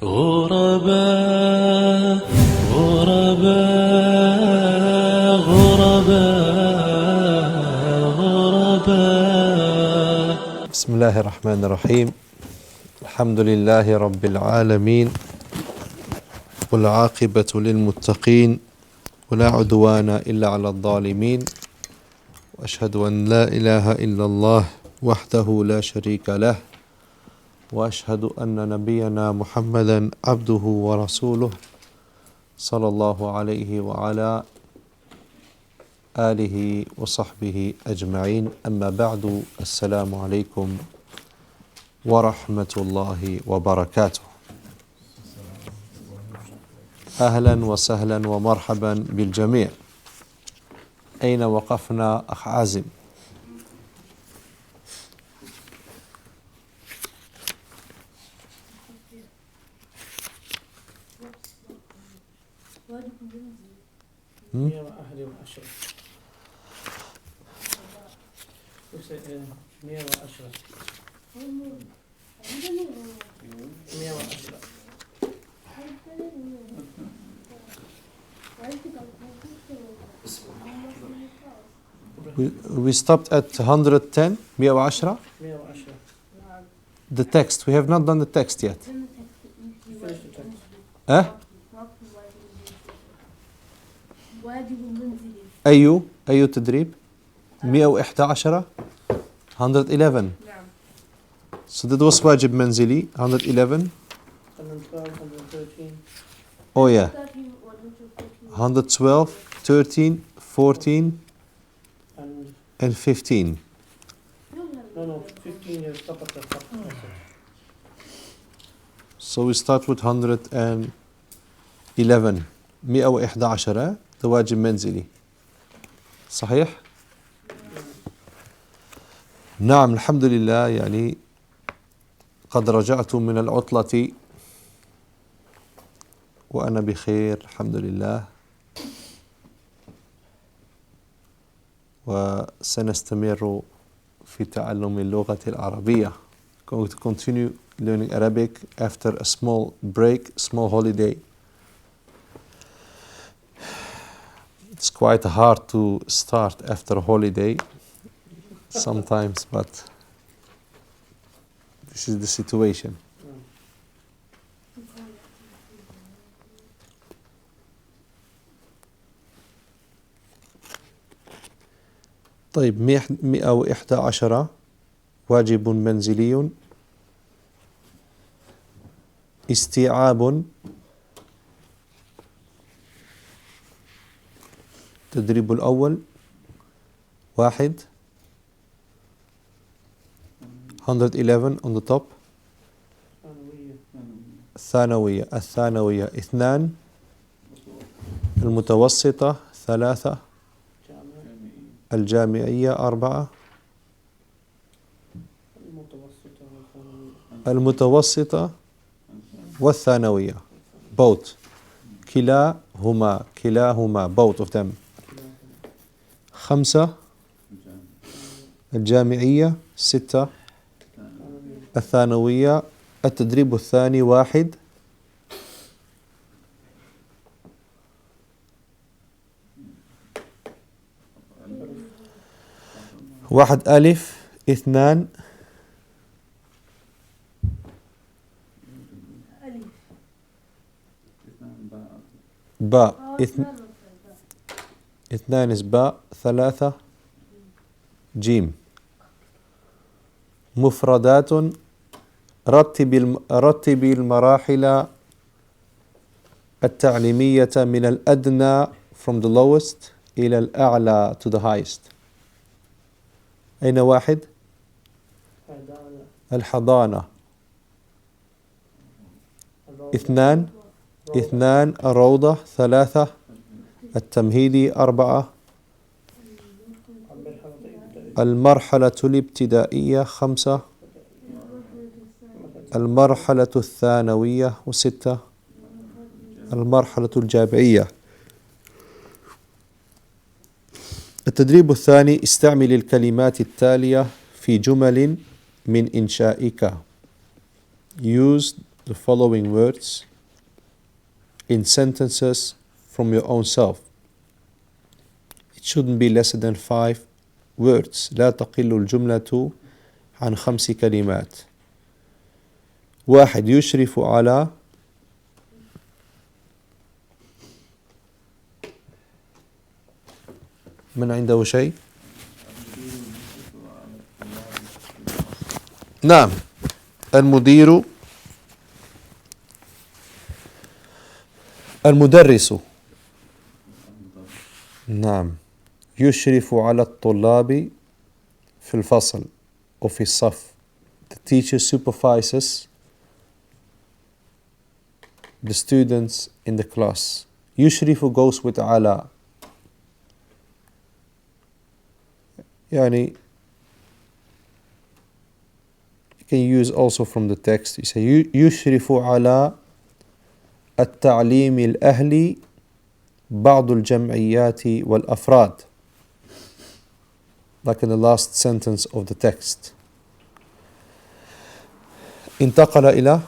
غرباء غرباء غرباء غرباء. بسم الله الرحمن الرحيم. الحمد لله رب العالمين، والعاقبة للمتقين، ولا عدوان إلا على الظالمين، وأشهد أن لا إله إلا الله وحده لا شريك له، وأشهد أن نبينا محمدا عبده ورسوله صلى الله عليه وعلى آله وصحبه أجمعين. أما بعد، السلام عليكم ورحمة الله وبركاته. أهلا وسهلا ومرحبا بالجميع. أين وقفنا أخ عازم؟ We stopped at 110, 110. The text, we have not done the text yet. أي تدريب 111 111. So that was واجب منزلي 111. Oh yeah, 112, 13, 14 and 15. No, 15 is stop at the top. So we start with 111. 111 ده واجب منزلي صحيح؟ نعم الحمد لله، يعني قد رجعت من العطلة وأنا بخير الحمد لله، وسنستمر في تعلم اللغة العربية. Going to continue learning Arabic after a small break, small holiday. It's quite hard to start after a holiday sometimes, but this is the situation. طيب 111 واجب منزلي استيعاب. التدريب الأول 1 111 on the top. الثانوية 2. المتوسطة 3. الجامعية 4. المتوسطة والثانوية both. كلاهما both of them. 5. الجامعية 6. الثانوية. التدريب الثاني 1. ألف 2 باء 2 باء 3 جيم. مفردات. رتب المراحل التعليمية من الأدنى from the lowest إلى الأعلى to the highest. أين 1؟ الحضانة. 2 الروضة. 3 التمهيدي. 4 المرحلة الابتدائية. 5 المرحلة الثانوية. 6 المرحلة الجامعية. التدريب الثاني استعمل الكلمات التالية في جمل من إنشائك. Use the following words in sentences from your own self. It shouldn't be less than 5 words. لا تقل الجملة عن 5 كلمات. 1 يشرف على من عنده شيء؟ نعم المدير المدرس نعم يشرف على الطلاب في الفصل أو في الصف. The teacher supervises the students in the class. يشرف goes with على. يعني you can use also from the text. You say يشرف على التعليم الأهلي بعض الجمعيات والأفراد. Like in the last sentence of the text. انتقل إلى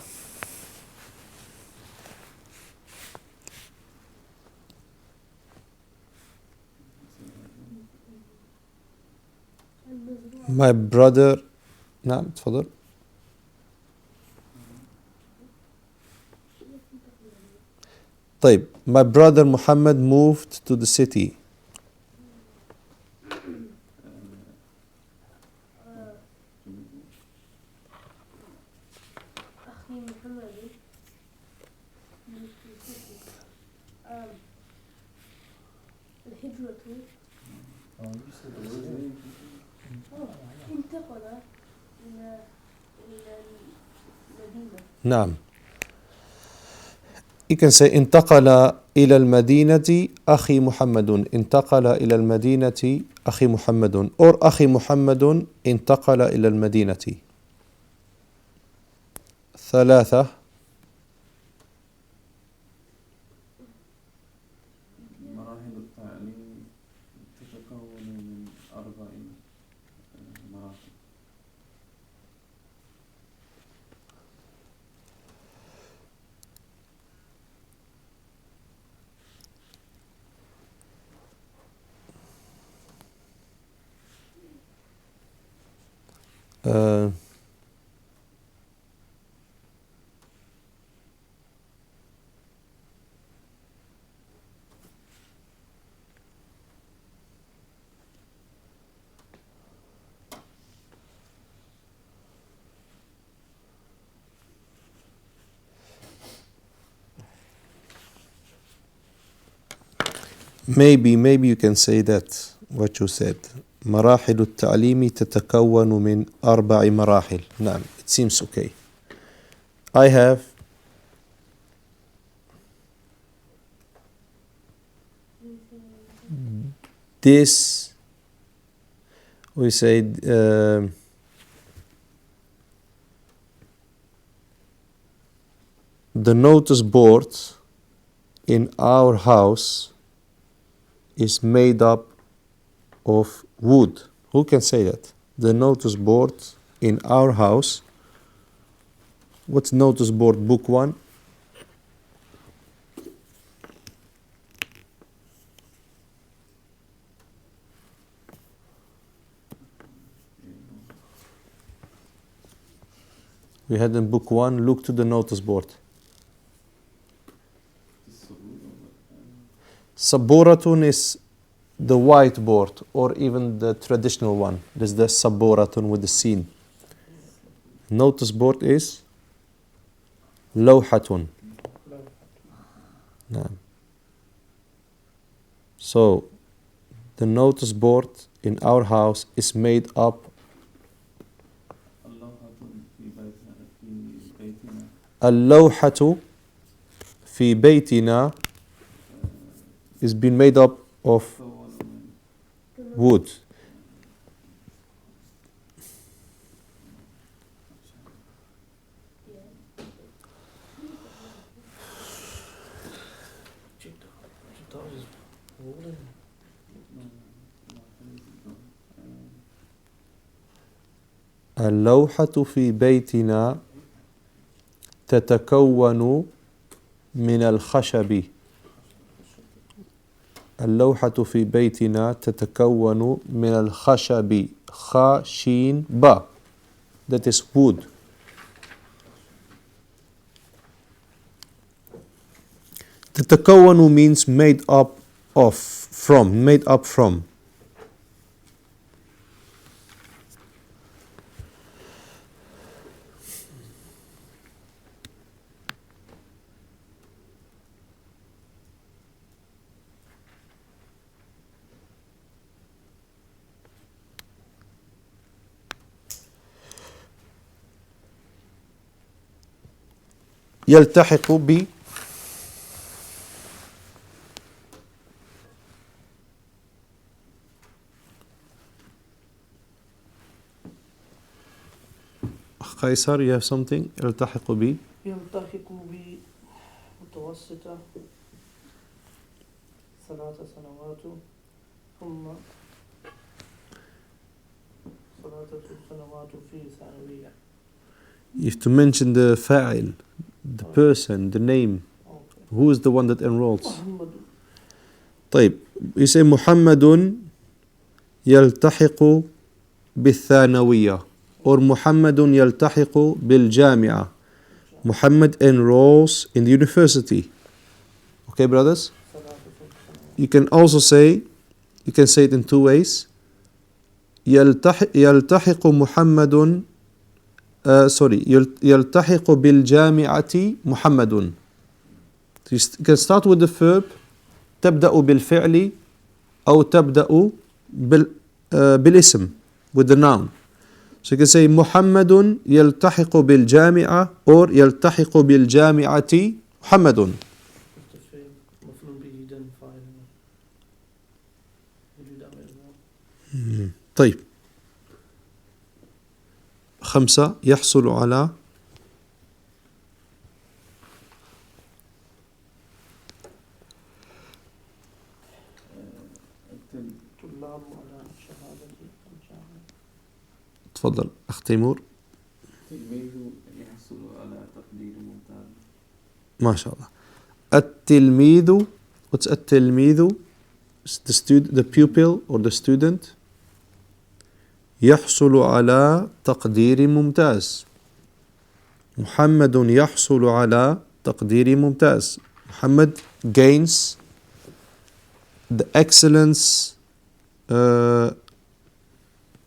my brother. نعم تفضل. طيب my brother Muhammad moved to the city. نعم. You can say انتقل إلى المدينة أخي محمد. انتقل إلى المدينة أخي محمد. or أخي محمد انتقل إلى المدينة. 3 مراحل التعليم تتكون من 4 مراحل. maybe you can say that what you said. مراحل التعليم تتكون من 4 مراحل. نعم, it seems okay. I have this, we say the notice board in our house is made up of wood. Who can say that? The notice board in our house. What's notice board? Book 1. We had in book 1, look to the notice board. Saburatun is the whiteboard or even the traditional one. There's the saburatun with the scene. Notice board is lawhatun. So the notice board in our house is made up. اللوحة في بيتنا is been made up of wood. اللوحة في بيتنا تتكون من الخشب. اللوحة في بيتنا تتكون من الخشب. خشين با. That is wood. تتكون means made up of, from, made up from. يلتحق ب قيصر, you have something? يلتحق ب يلتحق بمتوسطة 3 سنوات ثم 3 سنوات في ثانوية. You have to mention the fa'il, the person, the name. Okay. Who is the one that enrolls? محمد. طيب, you say محمد يلتحق بالثانوية, or محمد يلتحق بالجامعة. Muhammad enrolls in the university. Okay, brothers? You can also say, you can say it in two ways. يلتحق محمد يلتحق بالجامعة محمد. You can start with the verb تبدأ بالفعل أو تبدأ بالاسم, with the noun. So you can say محمد يلتحق بالجامعة or يلتحق بالجامعة محمد. طيب, 5 يحصل على طلاب على شهادة الجامعة. تفضل أخ تيمور. تلميذ يحصل على تقدير ممتاز. ما شاء الله. التلميذ, what's التلميذ? The student, the pupil or the student. يحصل على تقدير ممتاز. محمد يحصل على تقدير ممتاز. Muhammad gains the excellence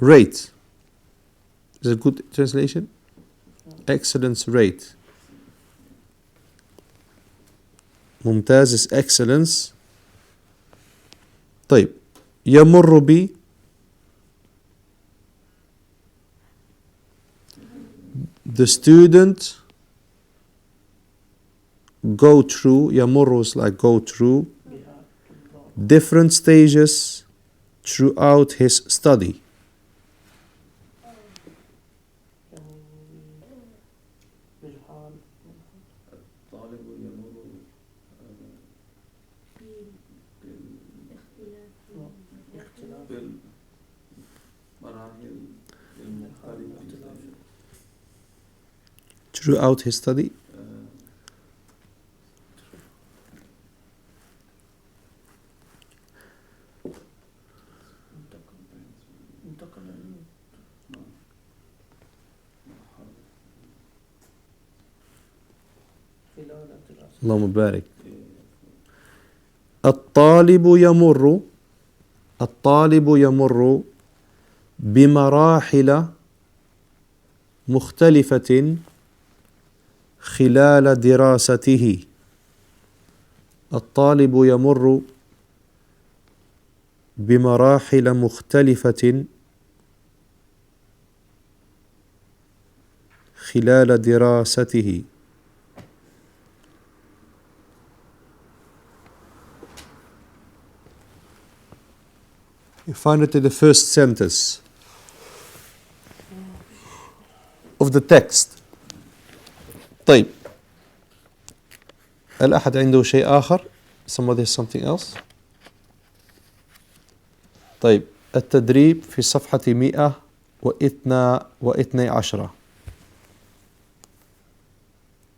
rate. Is it a good translation? Excellence rate. ممتاز is excellence. طيب, يمر ب the student go through, يمر is like go through different stages throughout his study. الطالب يمر بالمراحل المختلفة Throughout his study. اللهم بارك. الطالب يمر بمراحل مختلفة خلال دراسته. الطالب يمر بمراحل مختلفة خلال دراسته. You find it in the first sentence of the text. طيب, هل أحد عنده شيء آخر? Somebody has something else? طيب, التدريب في صفحة 112.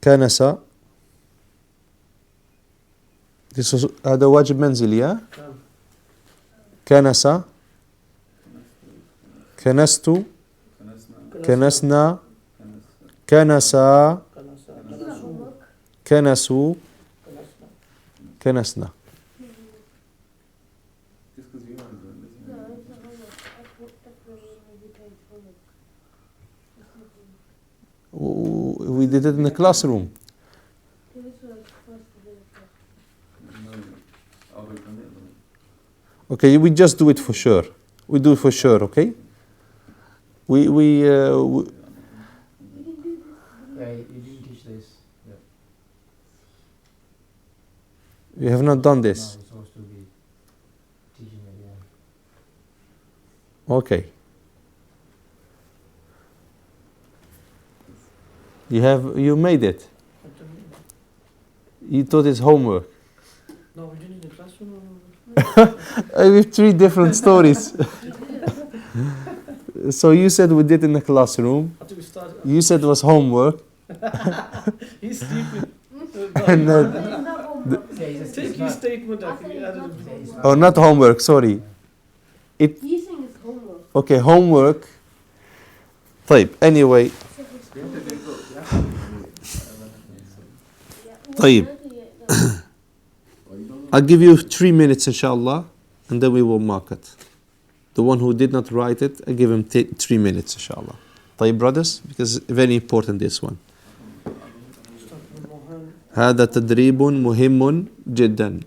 كنس. هذا واجب منزلي يا كنس كنست كنسنا كنسا كنسوا كنسنا. We did it in the classroom. Okay, we just do it for sure. We do it for sure, okay? We Yeah, you didn't teach this. Yeah. we have not done No, this. we're supposed to be teaching it, yeah. Okay. You made it. You thought it's homework. No, we did it in the classroom. We have 3 different stories. So you said we did in the classroom. After we started, You said it was homework. he's stupid. And Take his statement after you added it. oh, not homework. Sorry. He's saying it's homework. Okay, homework. طيب. Anyway. طيب. I'll give you 3 minutes, inshallah, and then we will mark it. The one who did not write it, I give him 3 minutes, inshallah. طيب, brothers, because very important this one. هذا تدريب مهم جدا.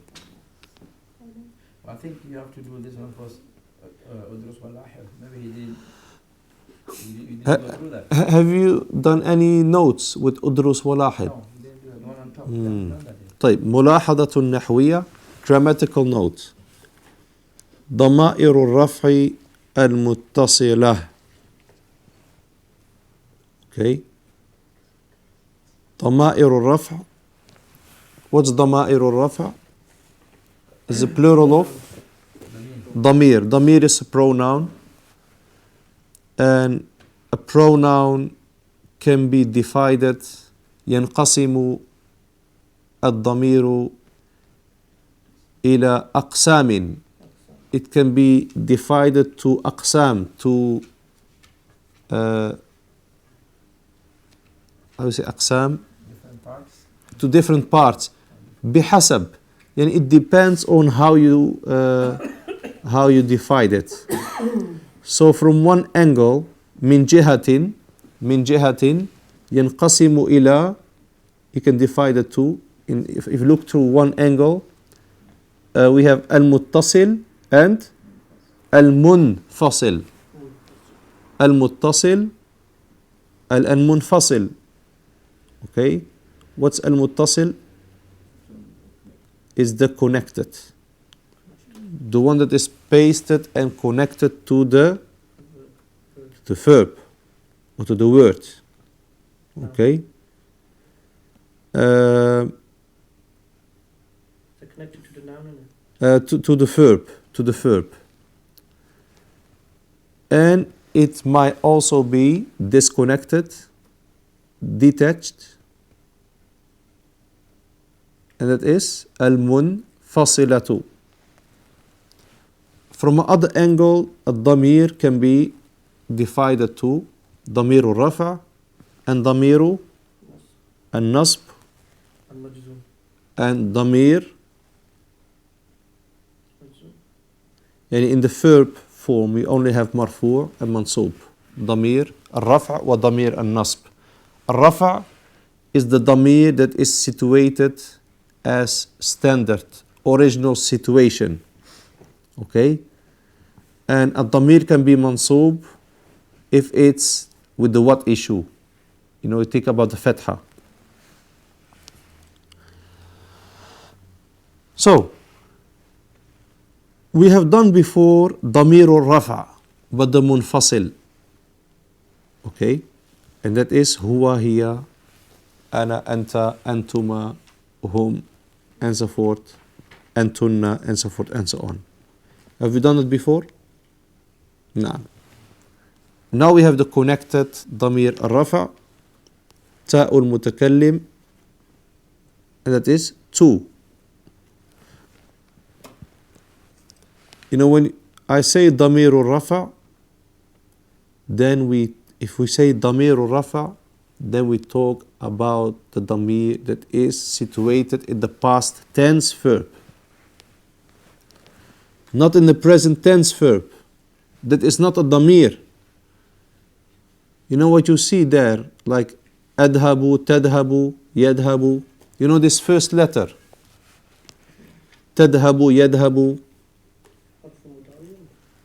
I think you have to do this one first. Udrus wal-Lahir. Maybe he didn't go through that. Have you done any notes with أدرس ولاحظ? No, he didn't do it. The one on top. We haven't done that yet. طيب, ملاحظة نحوية, grammatical note. ضمائر الرفع المتصلة. Okay. ضمائر الرفع. What's ضمائر الرفع? Is a plural of ضمير. ضمير is a pronoun. And a pronoun can be divided. ينقسم الضمير إلى أقسام. It can be divided to أقسام, to how do you say أقسام? Different parts. To different parts. بحسب. يعني it depends on how you divide it. So from one angle, من جهة ينقسم إلى, you can divide it to, if you look through one angle, we have المتصل and المنفصل. المتصل المنفصل. Okay, what's المتصل? Is the connected, the one that is pasted and connected to the verb or to the word. Okay. They're connected to the noun, isn't it? To the verb. And it might also be disconnected, detached, and that is al-munfasilatu. From another angle, الضمير can be divided to ضمير الرفع and ضمير النصب المجزوم. and ضمير, يعني in the verb form we only have مرفوع and منصوب. ضمير الرفع وضمير النصب. الرفع is the ضمير that is situated as standard, original situation. Okay? And الضمير can be منصوب if it's with the what issue. You know, you think about the fatha. So, we have done before ضمير الرفع, but the منفصل. Okay? And that is هو, هي, أنا, أنت, أنتما, هم, and so forth, أنتن, and so forth, and so on. Have we done it before? No. Now we have the connected ضمير الرفع, تاء المتكلم and that is two. You know, when I say Damirul Rafa, then if we say Damirul Rafa, then we talk about the Damir that is situated in the past tense verb, not in the present tense verb. That is not a Damir. You know what you see there, like Adhabu, Tadhabu, Yadhabu. You know this first letter, Tadhabu, Yadhabu.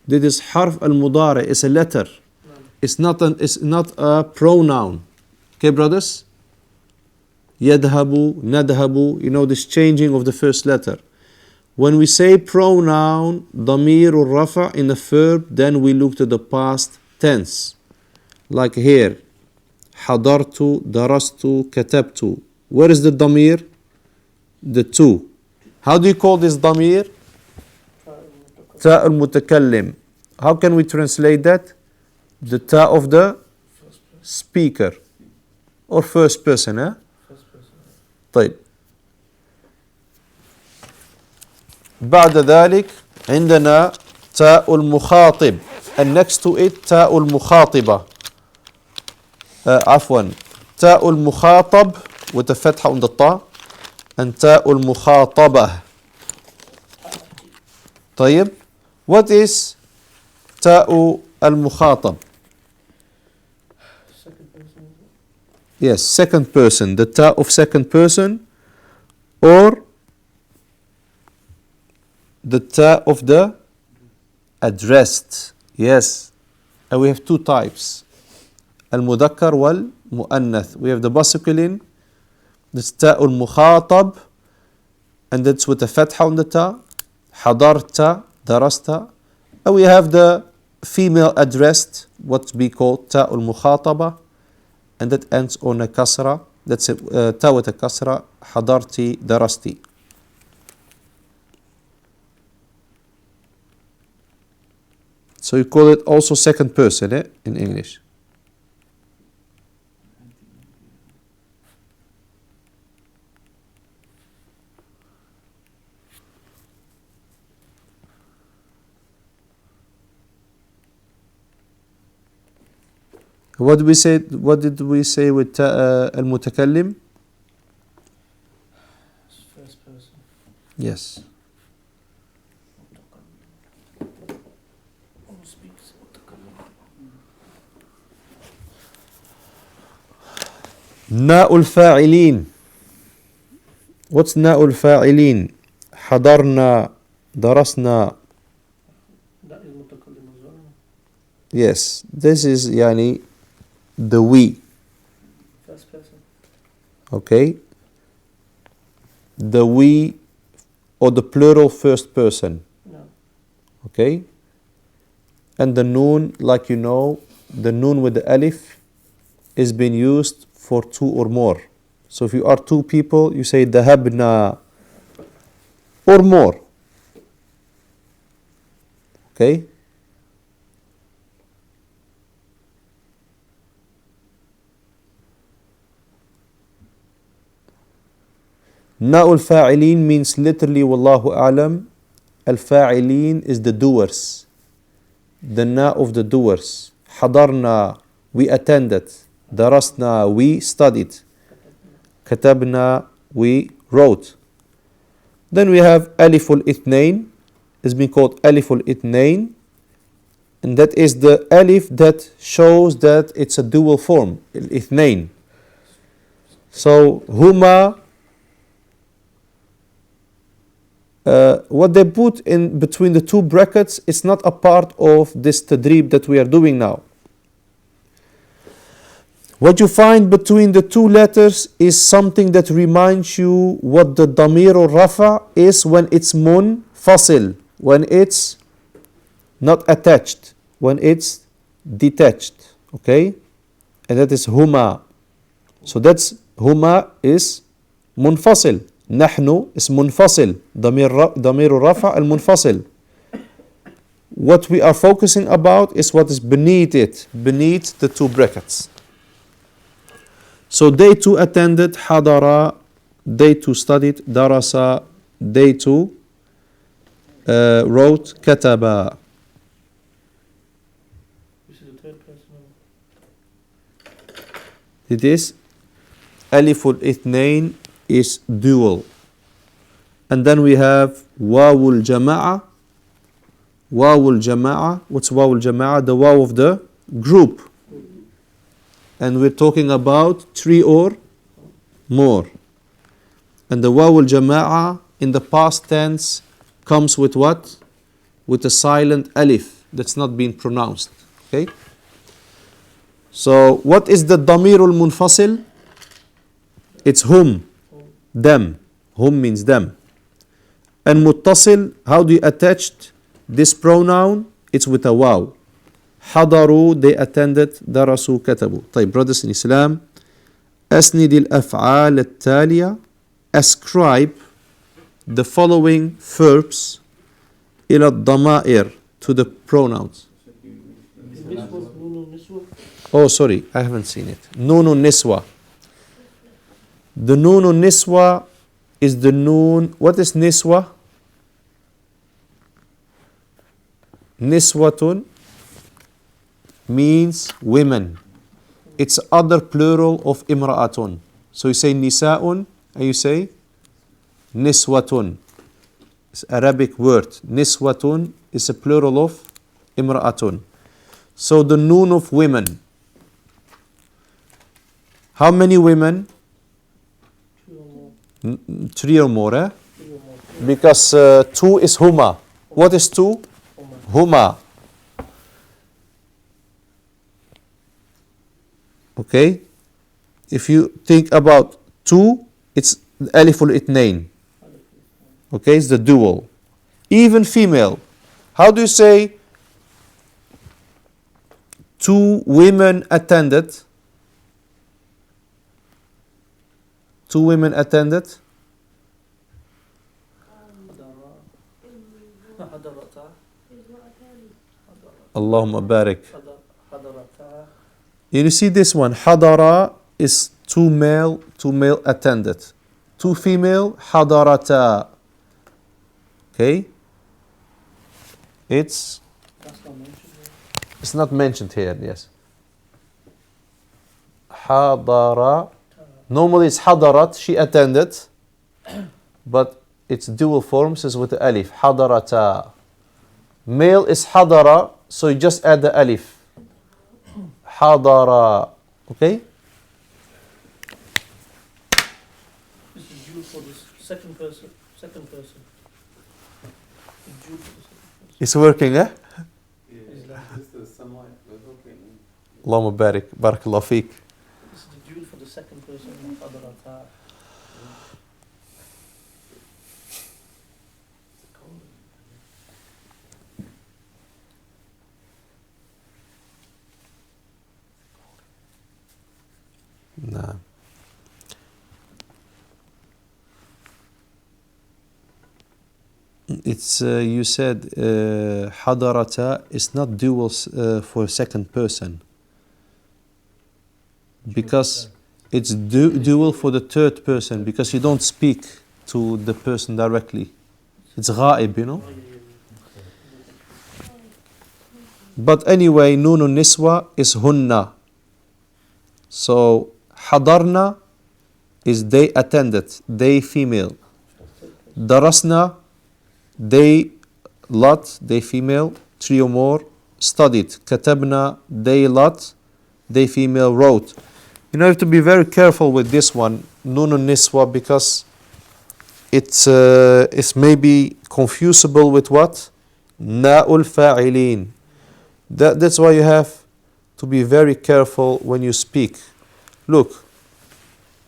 This is Harf al-Mudari, it's a letter. It's not a pronoun. Okay, brothers? Yadhabu, Nadhabu, you know this changing of the first letter. When we say pronoun, Damir or Rafa in a verb, then we look to the past tense. Like here, Hadartu, Darastu, Katabtu. Where is the Damir? The two. How do you call this Damir? Ta al-Mutakallim. How can we translate that? The ta of the speaker or first person, huh? طيب. بعد ذلك عندنا تاء المخاطب, and next to it تاء المخاطبة. عفوا, تاء المخاطب with a فتحة on the ta, and تاء المخاطبة. طيب. What is تاء المخاطب? Yes, second person, the ta of second person, or the ta of the addressed. Yes, and we have two types, al-mudakkar wal-mu'annath. We have the masculine, this ta al-mukhatab, and that's with a fatha on the ta, hadarta, darasta. And we have the female addressed, what we call ta al-mukhataba, and that ends on a kasra. That's ta with a kasra, hadarti, darasti. So you call it also second person, in English. What did we say? What did we say with al-mutakallim? First person. Yes. Who speaks Na'ul fa'ilin. What's na'ul fa'ilin? Hadarna, darasna. That is mutakallim as well. Yes, this is yani the we. First person. Okay. The we or the plural first person. No. Okay. And the noon, like you know, the noon with the alif is being used for two or more. So if you are two people, you say dahabna or more. Okay. Na'ul fa'ilin means literally, wallahu a'lam, al-fa'ilin is the doers. The na of the doers. Hadarna, we attended. Darasna, we studied. Katabna, we wrote. Then we have aliful ithnain, is being called aliful ithnain, and that is the alif that shows that it's a dual form, ithnain. So huma, what they put in between the two brackets is not a part of this tadrib that we are doing now. What you find between the two letters is something that reminds you what the damir or rafa is when it's munfasil, when it's not attached, when it's detached. Okay? And that is huma. So that's huma is munfasil. نحن is منفصل, ضمير الرفع المنفصل. What we are focusing about is what is beneath it, beneath the two brackets. So they too attended, حضر, they two studied. Darasa, they two wrote. Kataba. This is the third person. It is Aliful Ithnain is dual. And then we have Wawul Jama'a. Wawul Jama'a. What's Wawul Jama'a? The waw of the group. And we're talking about 3 or more. And the Wawul Jama'a in the past tense comes with what? With a silent alif that's not being pronounced. Okay? So what is the Damirul Munfasil? It's hum, them. Hum means them. And Muttasil, how do you attach this pronoun? It's with a waw. Hadaru, they attended. Darasu, katabu. طيب, brothers in Islam, أسند الأفعال التالية, ascribe the following verbs إلى الضمائر, to the pronouns. Oh, sorry, I haven't seen it. Nunu Niswa. The Nunu Niswa is the noon. What is Niswa? Niswatun means women. It's other plural of imra'atun. So you say nisa'un and you say niswatun. It's Arabic word. Niswatun is a plural of imra'atun. So the noon of women. How many women? 3 or more, eh? Because 2 is huma. What is 2? Huma. Okay? If you think about 2, it's aliful itnain. Okay, it's the dual. Even female. How do you say 2 women attended? 2 women attended. Allahumma barik. You see this one. Hadara is 2 male attended. 2 female, hadarata. Okay? It's not mentioned here, yes. Hadara. Normally it's hadarat, she attended, but its dual forms is with the alif, hadarata. Male is hadara, so you just add the alif. Hadara. Okay? This is dual for the second person. Second person. It's dual for the second person. It's working, eh? Just the sunlight, but okay. Allahumma barik, barakallah feek. This is the dual for the second person. Hadarata. Nah. It's you said hadarata is not dual for second person because it's dual for the third person because you don't speak to the person directly. It's ghaib, you know. But anyway, nunun niswa is hunna. So hadarna is they attended, they female. Darasna, they lot, they female, 3 or more, studied. Katabna, they lot, they female, wrote. You know, you have to be very careful with this one, nunun niswa, because it's maybe confusable with what? Na'ul fa'ilin. That's why you have to be very careful when you speak. Look,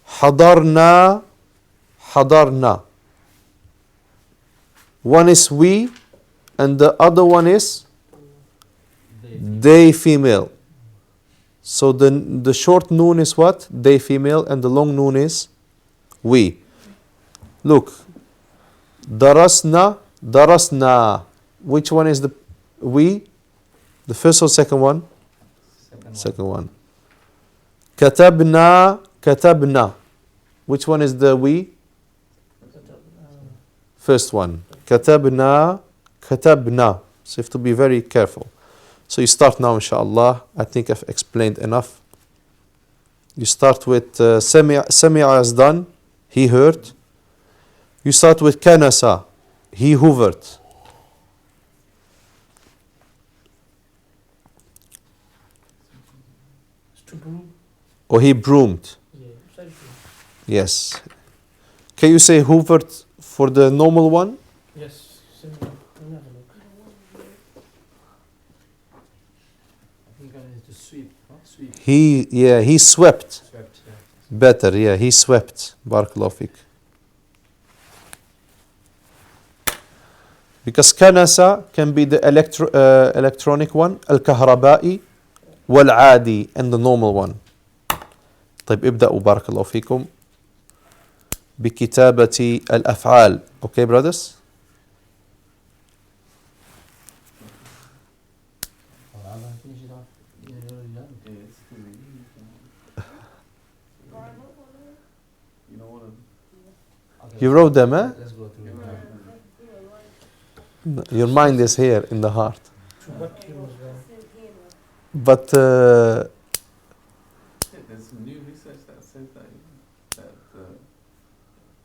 hadarna, hadarna. One is we, and the other one is they female. So the short noon is what? They female, and the long noon is we. Look, darasna, darasna. Which one is the we? The first or second one? Second one. Katabna, katabna. Which one is the we? First one. كتبنا. كتبنا. So you have to be very careful. So you start now, inshallah. I think I've explained enough. You start with سمع is done. He heard. You start with كنس. He hovered. It's to broom. Or he broomed. Yeah, same thing. Yes. Can you say hoovered for the normal one? Yes, similar. Let me have a look. I think I need to sweep. Huh? Sweep. He swept. Swept. Yeah. Better, yeah, he swept. Barakallahu fik. Because kanasa can be the electronic one, al-kahrabai, wal-adi, and the normal one. طيب ابدأوا بارك الله فيكم بكتابة الأفعال. Okay, brothers? Oh, I'm gonna finish it off. Yeah, you're already done. Yeah, it's too easy. You know what? Okay, You wrote them, eh? Let's go through. Your mind is here in the heart. To vacuum as well. But Yeah, there's some new research that says that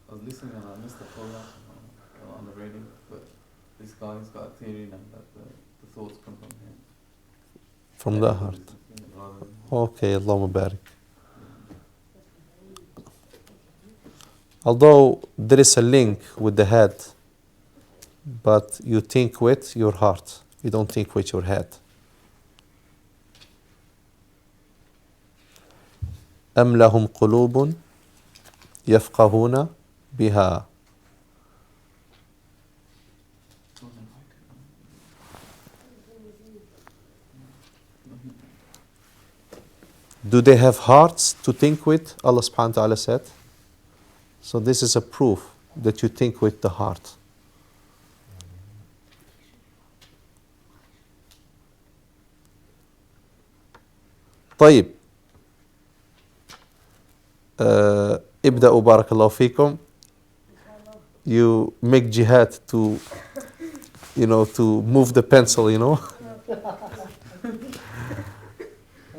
I was listening and I missed the program on the radio, but this guy's got a theory now that the thoughts come from him. from the heart. Rather than Okay, Allahumma barik. Although there is a link with the head, but you think with your heart. You don't think with your head. أم لهم قلوب يفقهون بها. Do they have hearts to think with? Allah subhanahu wa ta'ala said. So this is a proof that you think with the heart. طيب. ابدأوا بارك الله فيكم. You make jihad to, to move the pencil, Or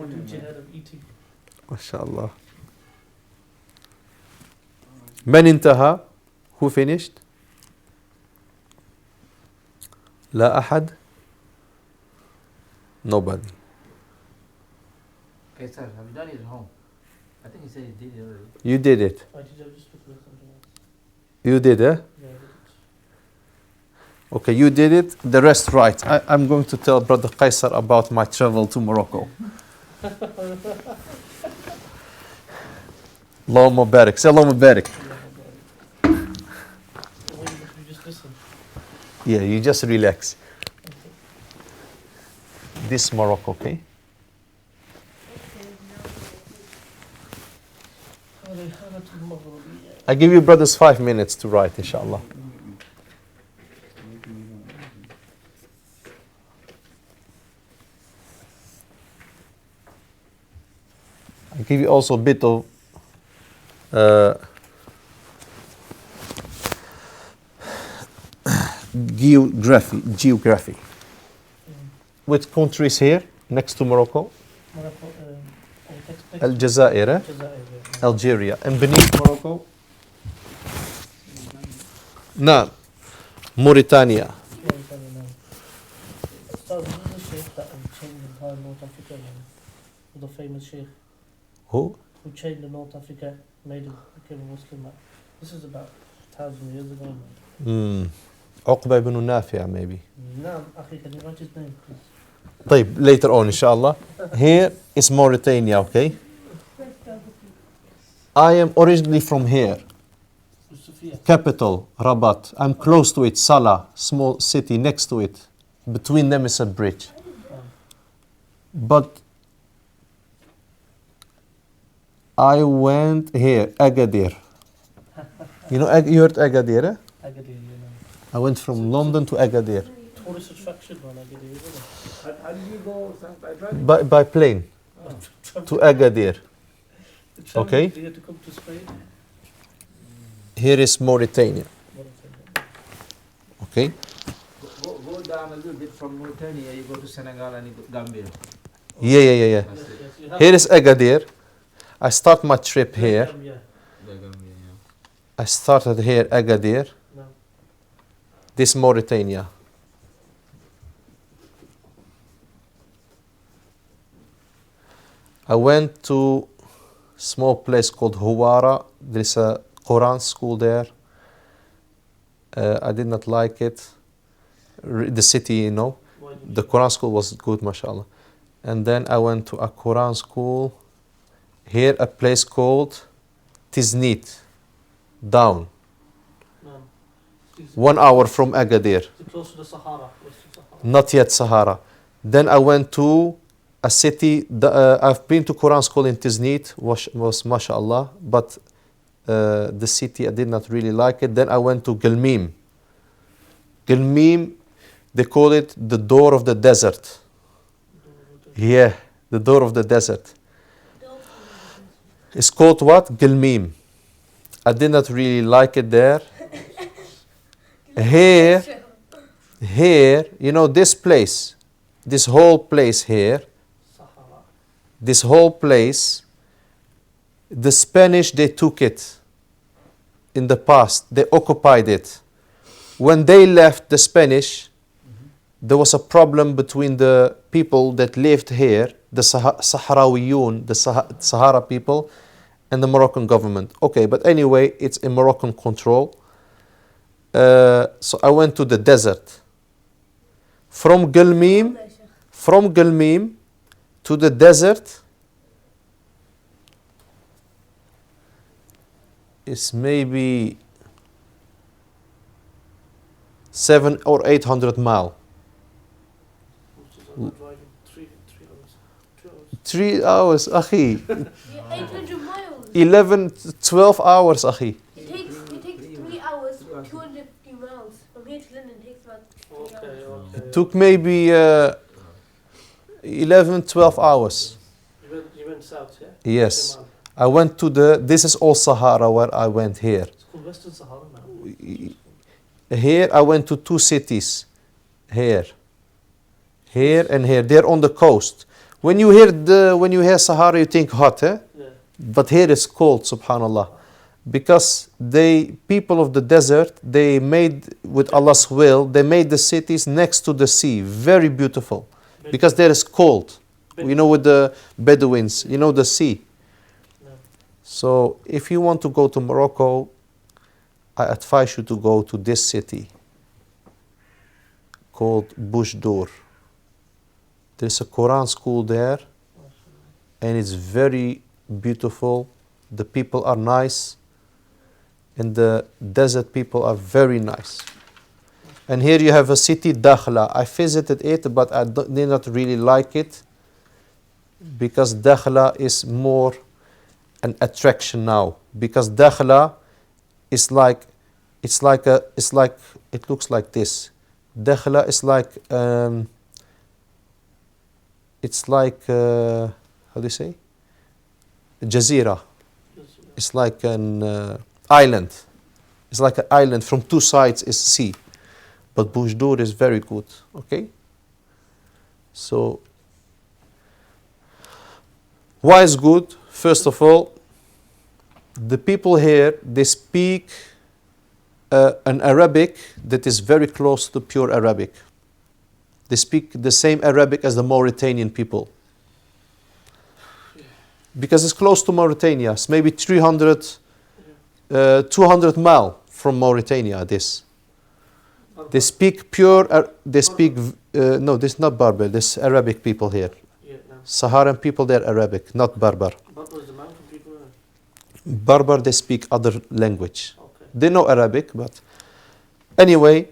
do jihad of eating. MashaAllah. من انتهى? Who finished? لا أحد? Nobody. Okay, sir, have you done it at home? I think he said he did it already. You did it. I did, I just looking at something else. You did, eh? Yeah, I did Okay, you did it. The rest right. I'm going to tell Brother Qaisar about my travel to Morocco. Allahumma barik. Say Allahumma barik. it. You just listen. Yeah, you just relax. This Morocco, okay? I give you brothers 5 minutes to write, inshallah. I give you also a bit of geography. Which country is here next to Morocco? Morocco, Aljazair, eh? Algeria. And beneath Morocco? No. Mauritania. So this is the sheikh that changed the entire North Africa, the famous sheikh Who? who changed the North Africa, made it became a Muslim. This is about 1,000 years ago, man. عقبة ibn Nafi' maybe. Now, Akhi, can you write his name, please? طيب, later on, inshallah. Here is Mauritania, okay? I am originally from here. Sophia. Capital, Rabat. I'm close to it, Salah, small city next to it. Between them is a bridge. But I went here, Agadir. You heard Agadir, eh? Agadir, you know. I went from London to Agadir. Tourist attraction, man, Agadir, isn't it? How did you go by driving? By plane to Agadir. Okay. You had to come to Spain. Here is Mauritania. Okay? Go down a little bit from Mauritania, you go to Senegal and you go Gambia. Yeah. That's it. Yes, you have Here is Agadir. I start my trip here. Yeah. The Gambia, I started here, Agadir. No. This Mauritania. I went to small place called Huwara. There's a Quran school there. I did not like it. The city, you know. Why did The you- Quran school was good, mashallah. And then I went to a Quran school. Here, a place called Tiznit, down. No. Is 1 hour from Agadir. it close to the Sahara? Western Sahara? Not yet Sahara. Then I went to a city. I've been to Quran school in Tiznit, was mashallah, but the city I did not really like it. Then I went to Gelmim. Gelmim, they call it the door of the desert. Yeah, the door of the desert. It's called what? Gelmim. I did not really like it there. Here, you know this place, this whole place here, Sahara. this whole place, the Spanish, they took it in the past. They occupied it. When they left, the Spanish, there was a problem between the people that lived here, the Sahrawiyun, the Sahara people, and the Moroccan government. Okay, but anyway, it's in Moroccan control. So I went to the desert. From Gelmim to the desert is maybe 700 or 800 miles. Which is I'm driving 3 hours. 2 hours. 3 hours, akhi. Yeah, 800 miles. 11, 12 hours, akhi. It takes 3 hours, 250 miles. From here to London takes about 3 Okay, hours. okay. It took maybe 11, 12 hours. You went south, yeah? Yes. Shamal. I went to this is all Sahara where I went here. It's called Western Sahara now. Here I went to 2 cities. Here and here. They're on the coast. When you hear Sahara, you think hot, eh? Yeah. But here it's cold, subhanallah. Because people of the desert, they made, with Allah's will, they made the cities next to the sea. Very beautiful. Because there is cold. You know, with the Bedouins, you know, the sea. No. So if you want to go to Morocco, I advise you to go to this city called Boujdour. There's a Quran school there, and it's very beautiful. The people are nice, and the desert people are very nice. And here you have a city, Dakhla. I visited it, but I did not really like it because Dakhla is more an attraction now. Because Dakhla is it looks like this. Dakhla is how do you say? Jazira. It's like an island. It's like an island. From 2 sides is sea. But Boujdour is very good. Okay? So, why is good? First of all, the people here, they speak an Arabic that is very close to pure Arabic. They speak the same Arabic as the Mauritanian people. Because it's close to Mauritania. It's maybe 200 miles from Mauritania, this. They speak pure, no, this is not Berber, this is Arabic people here. Yeah, no. Saharan people, they're Arabic, not Berber. What was the mountain people? Berber, they speak other language. Okay. They know Arabic, but anyway,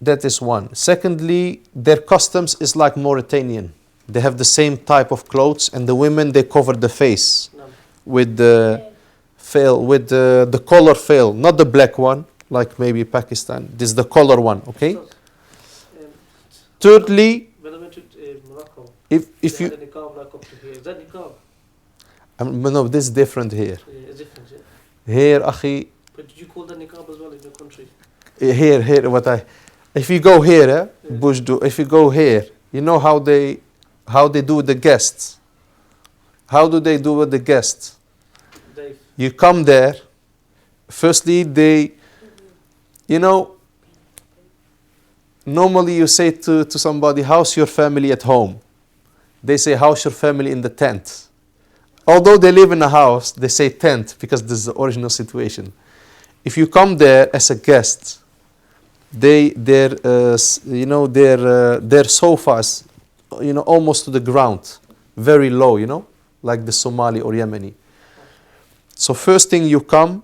that is one. Secondly, their customs is like Mauritanian. They have the same type of clothes, and the women, they cover the face No. with the veil, with the color veil, not the black one, like maybe Pakistan. This is the color one, okay? So, Thirdly, when I went to Morocco, if they you, had a niqab like up to here. Is that niqab? no, this is different here. Yeah, it's different, yeah. Here, akhi, But did you call that niqab as well in your country? here, what If you go here, Bushdur, if you go here, you know how they do with the guests. How do they do with the guests? Dave. You come there, firstly normally you say to somebody, how's your family at home? They say, how's your family in the tent? Although they live in a house, they say tent because this is the original situation. If you come there as a guest, their sofas, almost to the ground, very low, like the Somali or Yemeni. So first thing you come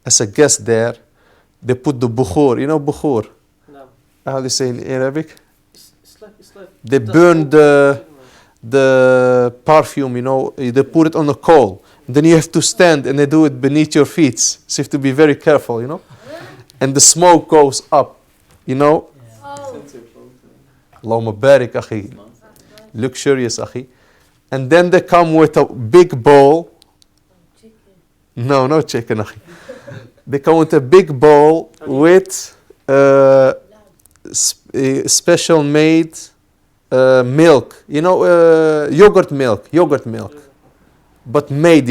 as a guest there, they put the bukhur, bukhur. No. How do you say in Arabic? It's like They burn the perfume, they put it on a coal. Then you have to stand and they do it beneath your feet. So you have to be very careful, And the smoke goes up, Oh. Allahumma barik, akhi. Luxurious, akhi. And then they come with a big bowl. No chicken, akhi. They come with a big bowl with special made milk, yogurt milk, but made,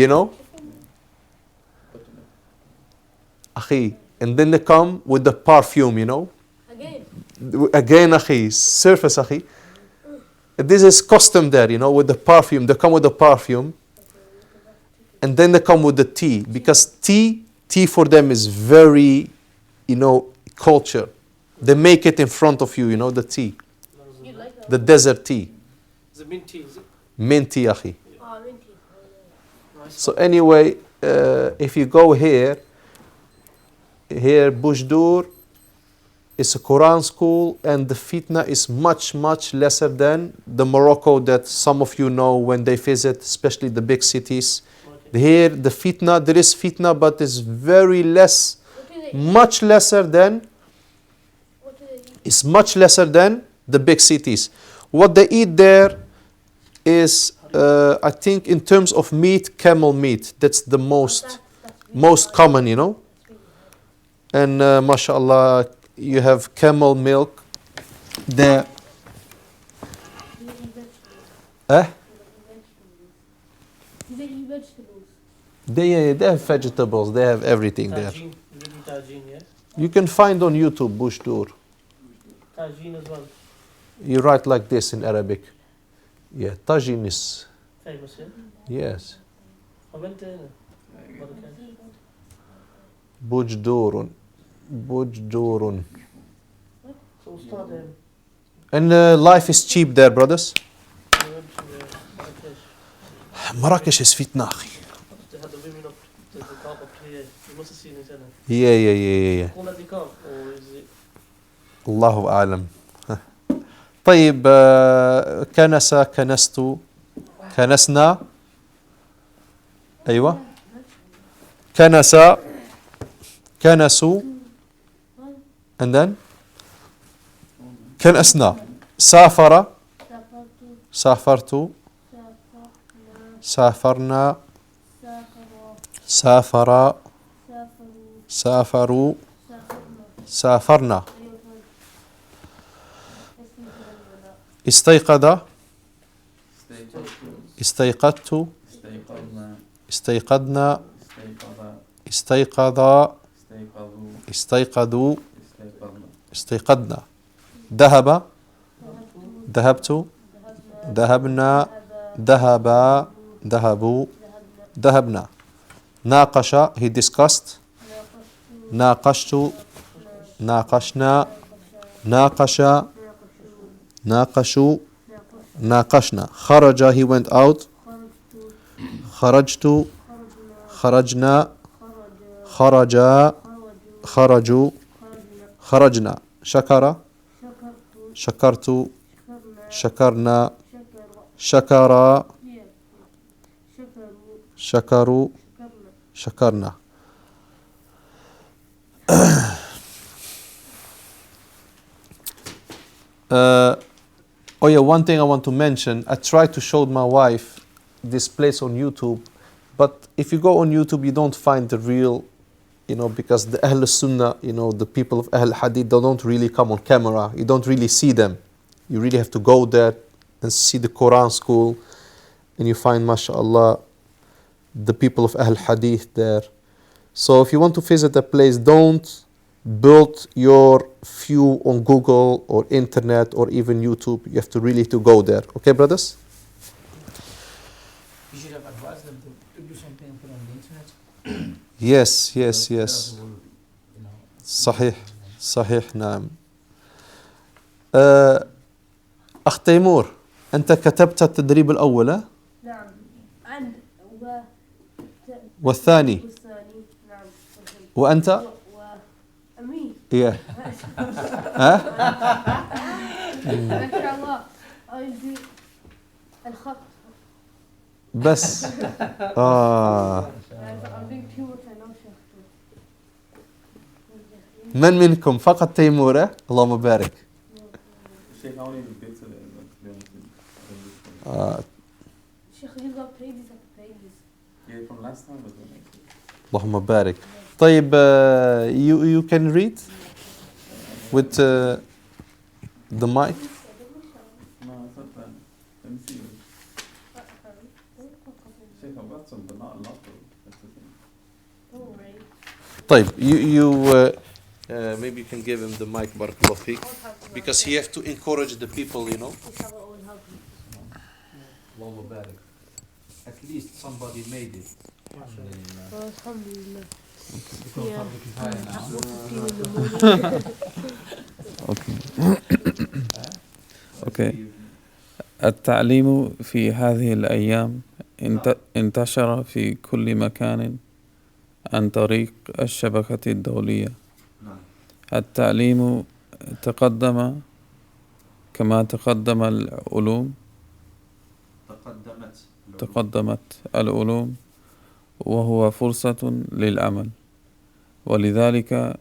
Akhi. And then they come with the perfume, Again, akhi, surface, akhi. This is custom there, with the perfume. They come with the perfume. And then they come with the tea. Because tea for them is very, culture. They make it in front of you, the tea. You like that? The desert tea. Is it mint tea, is it? Mint tea, akhi. Oh, minty. Nice. So anyway, if you go here, Bushdur is a Quran school, and the fitna is much, much lesser than the Morocco that some of you know when they visit, especially the big cities. Okay. Here, the fitna, there is fitna, but it's very less, What do they eat? much lesser than, What do they eat? it's much lesser than the big cities. What they eat there is, I think in terms of meat, camel meat. That's the most common, And mashallah, you have camel milk there. Do they eat vegetables? Eh? Do they eat vegetables? They have vegetables, they have everything there. Tajin. You did tajin, yeah? You can find on YouTube Bushdur. Tajin as well. You write like this in Arabic. Yeah, tajin is, Famous, yeah? yes. I went there. Marrakesh. Bujdurun. Bujdurun. So Ustadh, And life is cheap there, brothers. I went to Marrakesh. Marrakesh is fitna. They had the women up, the niqab up to here. You must have seen it, innit? Yeah. Call that niqab, or is it? الله أعلم. طيب كنست كنسنا أيوة كنسوا and then كنسنا سافر سافرت سافرنا سافر سافروا سافرنا استيقظ استيقظت استيقظنا استيقظ استيقظوا استيقظنا ذهب ذهبت ذهبنا ذهبا ذهبوا ذهبنا ناقش he discussed ناقشت ناقشنا ناقش ناقشوا ناقشنا خرج he went out خرجت خرجنا خرجا خرجوا خرجنا شكر شكرت شكرنا شكر شكروا شكرنا Oh yeah, one thing I want to mention, I tried to show my wife this place on YouTube, but if you go on YouTube, you don't find the real because the Ahl Sunnah, the people of Ahl Hadith, they don't really come on camera. You don't really see them. You really have to go there and see the Quran school, and you find, mashallah, the people of Ahl Hadith there. So if you want to visit a place, don't build your view on Google or internet or even YouTube. You have to really go there. Okay, brothers? You should have advised them to do something and put on the internet. Yes. Those who will, صحيح نعم. أخ تيمور، أنت كتبت التدريب الأول ها؟ نعم. والثاني نعم. وأنت؟ وأمين. إيه. ها؟ ما شاء الله. أيدي الخط. بس. I'm doing too much. I know شيخ. من منكم فقط تيمور ها؟ اللهم بارك. Sheikh, how many bits are there? شيخ, you got pages after pages. Yeah, from last time was the next. اللهم بارك. طيب, you can read with the mic. No, it's not that. Let me see. Sheikh, I've got some, but not a lot though. That's the thing. Don't worry. طيب, you maybe you can give him the mic, barakallahu feek, because he have to encourage the people, Inshallah, it will help you. اللهم بارك. At least somebody made it. Well, alhamdulillah. become Yeah. public fire now. 4:15 in the morning. Okay. التعليم في هذه الأيام انتشر في كل مكان عن طريق الشبكة الدولية. التعليم تقدم كما تقدم العلوم، تقدمت العلوم، وهو فرصة للعمل، ولذلك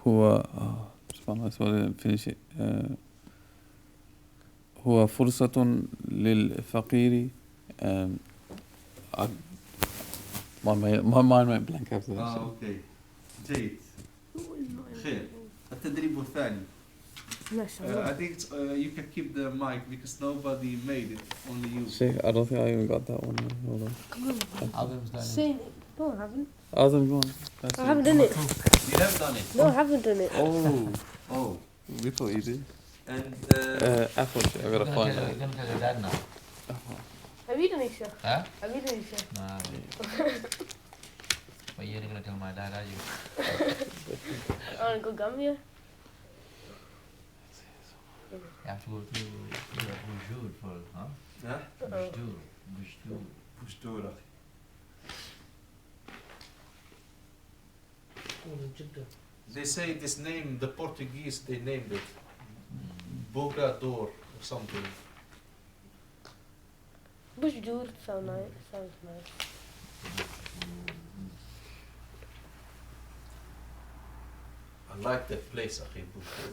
هو هو فرصة للفقير. My mind went blank after that. اوكي. جيد. خير. التدريب الثاني. ما شاء الله. I think you can keep the mic because nobody made it, only you. Sheikh, I don't think I even got that one. Hold on. Adam's done it. Say, no, I haven't. Adam, go on. I haven't done it. You have done it. No, I haven't done it. Oh. We thought you did. And Apple, I gotta find You're that. gonna tell your dad now. Have you done it, Sheikh? Huh? Have you done it, Sheikh? Nah. But you're not gonna tell my dad, are you? I want to go Gambia. You have to go to Bujur first, huh? Bujur. Bujur. They say this name, the Portuguese, they named it Bogador or something. Bushdur sounds nice. I like that place, akhi, Bujur.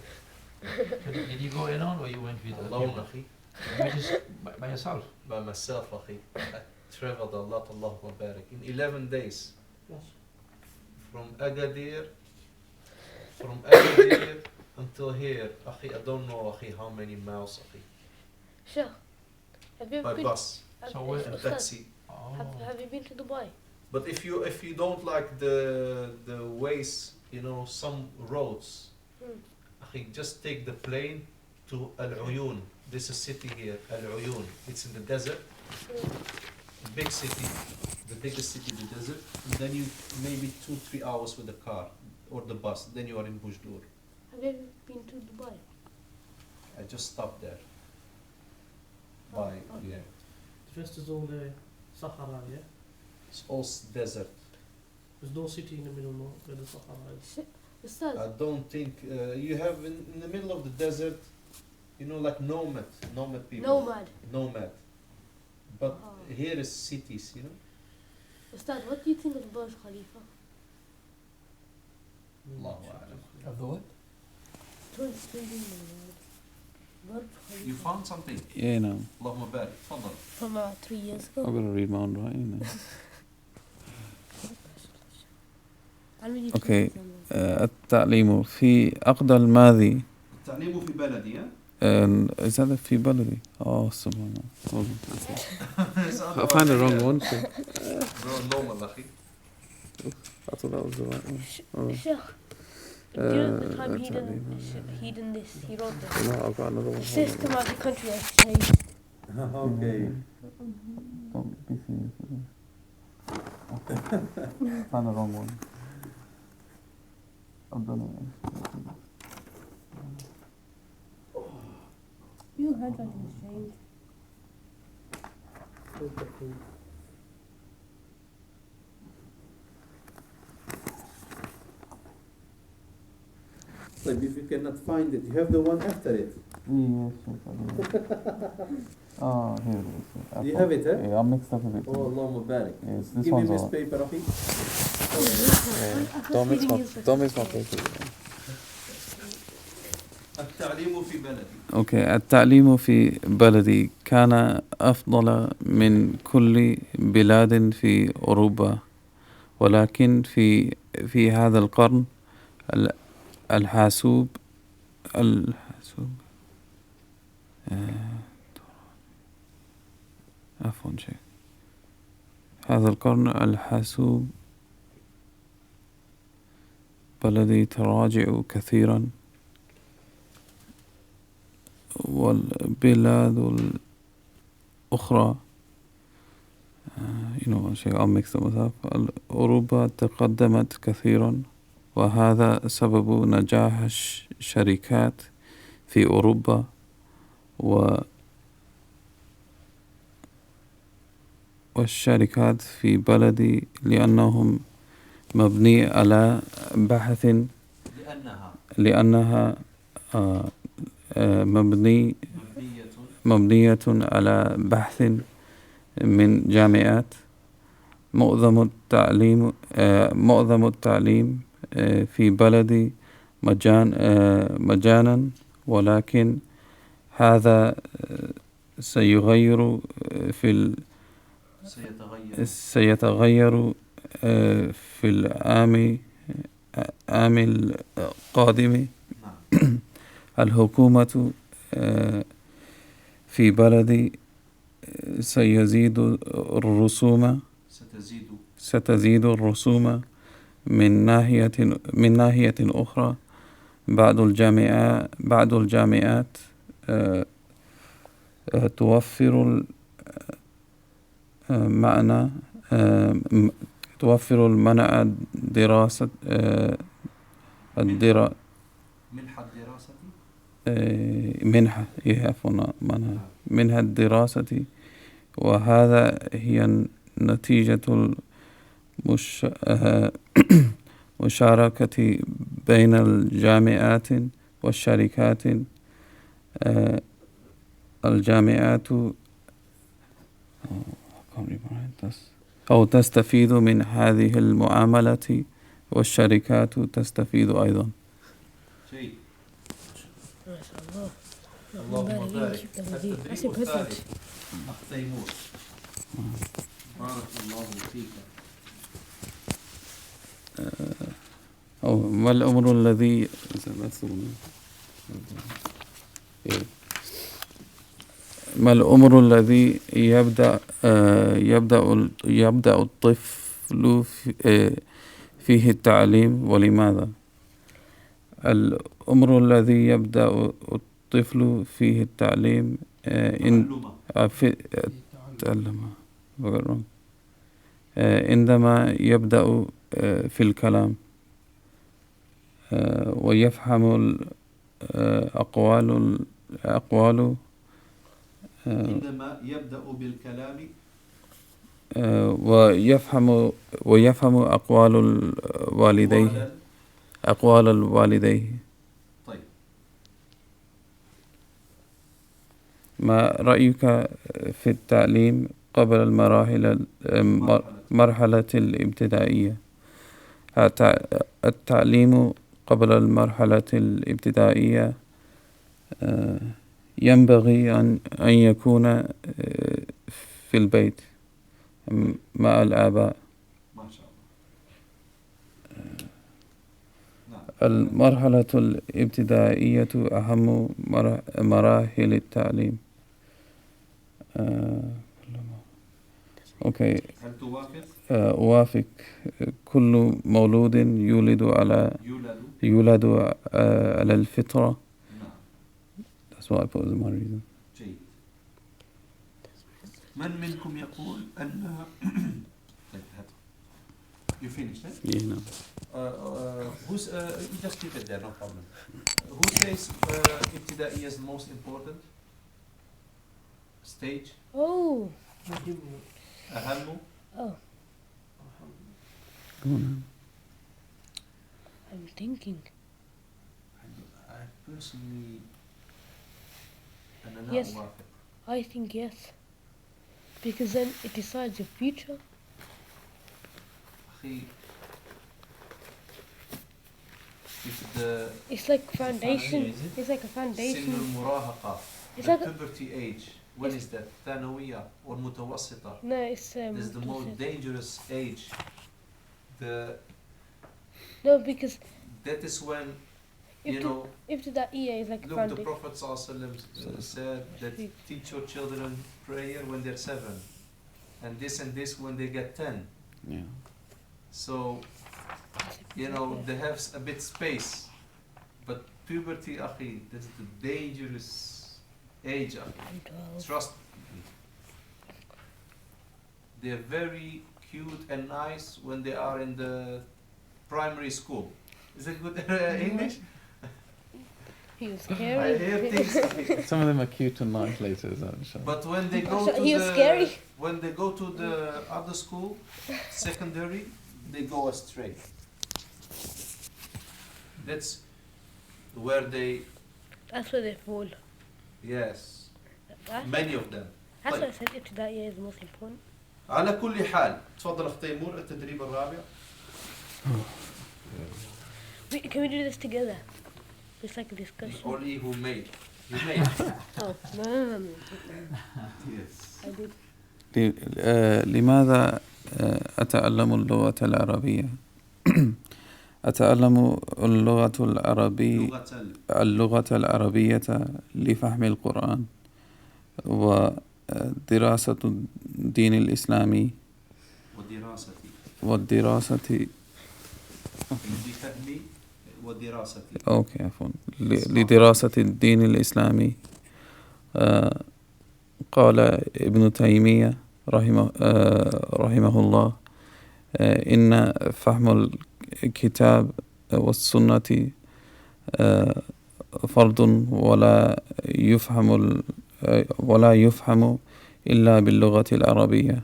Did you go alone or you went with Alone, people? akhi. You went just by yourself? By myself, akhi. I traveled a lot, Allahumma barik. In 11 days. From Agadir until here, akhi, I don't know, akhi, how many miles, akhi. Sheikh, have you By been? bus So where- and Ustadh, taxi. Oh. have you been to Dubai? But if you don't like the ways, some roads, akhi, just take the plane to Al-Uyun. This is city here, Al-Uyun. It's in the desert. Big city, the biggest city in the desert. And then you maybe 2-3 hours with the car or the bus. Then you are in Bujdur. Have you ever been to Dubai? I just stopped there. By yeah, The rest is all the Sahara, yeah? it's all desert. There's no city in the middle, no, where the Sahara is. Ustadh, I don't think you have in the middle of the desert, like nomad people. Nomad. But here is cities, Ustadh, what do you think of Burj Khalifa? Allahu a'lam. Of the what? Tallest building in the world. Burj Khalifa. You found something? Yeah, no. Allahumma barik. Tfaddal. From 3 years I'm ago. gonna read my own writing now. اوكي التعليم في أقدى الماضي. التعليم في بلدي Is that في بلدي؟ سبحان الله. I found the wrong one. normal أخي. I thought that was the right one. Sheikh, during the time he done this, he wrote this. No, I've got another one. The system of the country has changed. Okay. Don't be serious. Okay. Found the wrong one. I've done it. Your handwriting is strange. Like if you cannot find it, you have the one after it. Yes, here it is. You have it, eh? Yeah, I'm mixed up with it. Oh, Allahumma barik. Yes, this Give me one's this all. paper, Afi. Don't mix my paper. التعليم في بلدي. اوكي التعليم في بلدي كان أفضل من كل بلاد في أوروبا، ولكن في هذا القرن الحاسوب عفوا شيء هذا القرن الحاسوب بلدي تراجع كثيرا، والبلاد الأخرى شيء mixed up. أوروبا تقدمت كثيرا، وهذا سبب نجاح الشركات في أوروبا والشركات في بلدي لأنهم مبني على بحث لأنها مبنية على بحث من جامعات. معظم التعليم في بلدي مجانا، ولكن هذا سيتغير في العام القادم. الحكومة في بلدي ستزيد الرسوم من ناحية أخرى. بعض الجامعات توفر المنع دراسة منح الدراسة، وهذا هي نتيجة المشاركة بين الجامعات والشركات. الجامعات تستفيد من هذه المعاملة، والشركات تستفيد أيضا. ما شاء الله. اللهم بارك. التدريب الثالث تيمور. بارك الله فيك. ما الأمر الذي يبدأ الطفل فيه التعليم، ولماذا؟ الأمر الذي يبدأ الطفل فيه التعليم عندما يبدأ في الكلام ويفهم الأقوال عندما يبدأ بالكلام ويفهم أقوال الوالديه. طيب، ما رأيك في التعليم قبل المرحلة الابتدائية؟ التعليم قبل المرحلة الابتدائية ينبغي أن يكون في البيت مع الآباء. ما شاء الله. المرحلة الابتدائية أهم مراحل التعليم. أوكي. هل توافق؟ أوافق. كل مولود يولد على الفطرة. That's what I put as my reason. جيد. من منكم يقول أن You finished, eh? Yeah, no. Who's you just keep it there, no problem. Who says ابتدائية is the most important stage? Oh. أهم. Oh. Go on. I'm thinking. I personally أنا لا Yes. أوافق. I think yes. Because then it decides your future. أخي It's like foundation. It's like a سن foundation. المراهقة. It's The like a, puberty age. When is that? ثانوية or متوسطة. no, it's This is the most dangerous age. no, because That is when, you if know, the that EA is like a look, the foundation. Prophet ﷺ said that teach your children prayer when they're 7, and this when they get 10. Yeah. So, you know, they have a bit space, but puberty, akhi, that's the dangerous age, akhi. Trust me. They're very cute and nice when they are in the primary school. Is it good English? He was I scary. hear things. Some of them are cute and nice later, is that sure? But when they go to He was scary. when they go to the other school, secondary, they go astray. That's where they, That's where they fall. yes, That's, many of them. that's why I said if that year is the most important. على كل حال تفضل أخ تيمور التدريب الرابع. Can we do this together? It's like a discussion. Only who made. You made. Oh, no. Yes. I did. لماذا أتعلم اللغة العربية؟ أتعلم اللغة العربية لفهم القرآن ودراسة الدين الإسلامي والدراسة لفهمي ودراستي. أوكي عفوا لدراسة الدين الإسلامي. قال ابن تيمية رحمه الله إن فهم الكتاب والسنة فرض ولا يفهم إلا باللغة العربية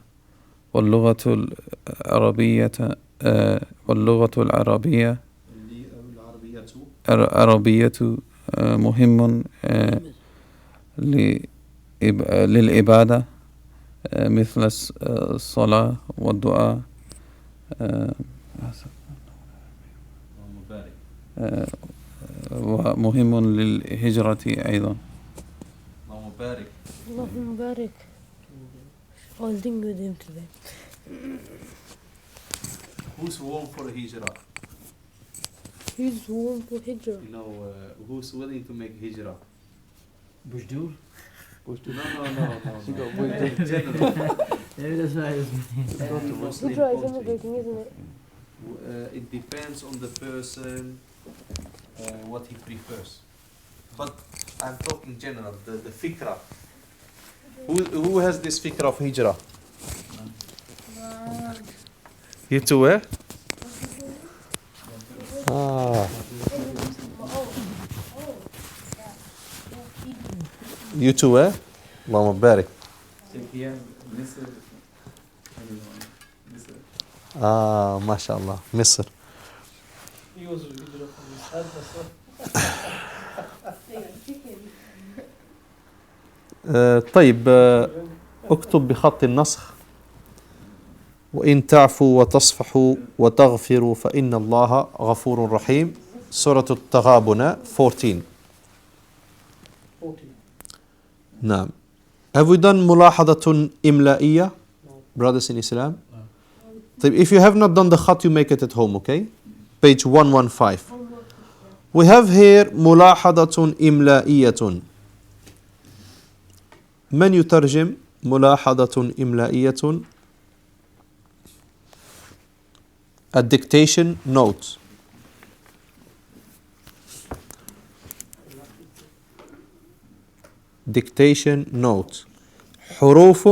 واللغة العربية مهم للعبادة مثل الصلاة والدعاء ومهم للهجرة أيضا. Allahumma barik. I was thinking with him today. Who's warm for a hijrah? Who's warm for hijrah? You know, who's willing to make hijrah? Bushdur? No. She got in general. Maybe that's why it's Go to Muslim Hijrah is country. immigrating, isn't it? It depends on the person, what he prefers. But I'm talking general, the fikra. Who has this fikra of hijrah? You too, eh? You too, eh? Allahumma barik. ما شاء الله مصر. He was hijrah from his head, that's why. طيب اكتب بخط النسخ وإن تعفوا وتصفحوا وتغفروا فإن الله غفور رحيم. سورة التغابن 14. 40. نعم. Have we done ملاحظة إملائية, brothers in Islam? طيب if you have not done the khat, you make it at home, okay? Page 115. We have here ملاحظة إملائية. من يترجم ملاحظة إملائية؟ A dictation note. Dictation note. حروف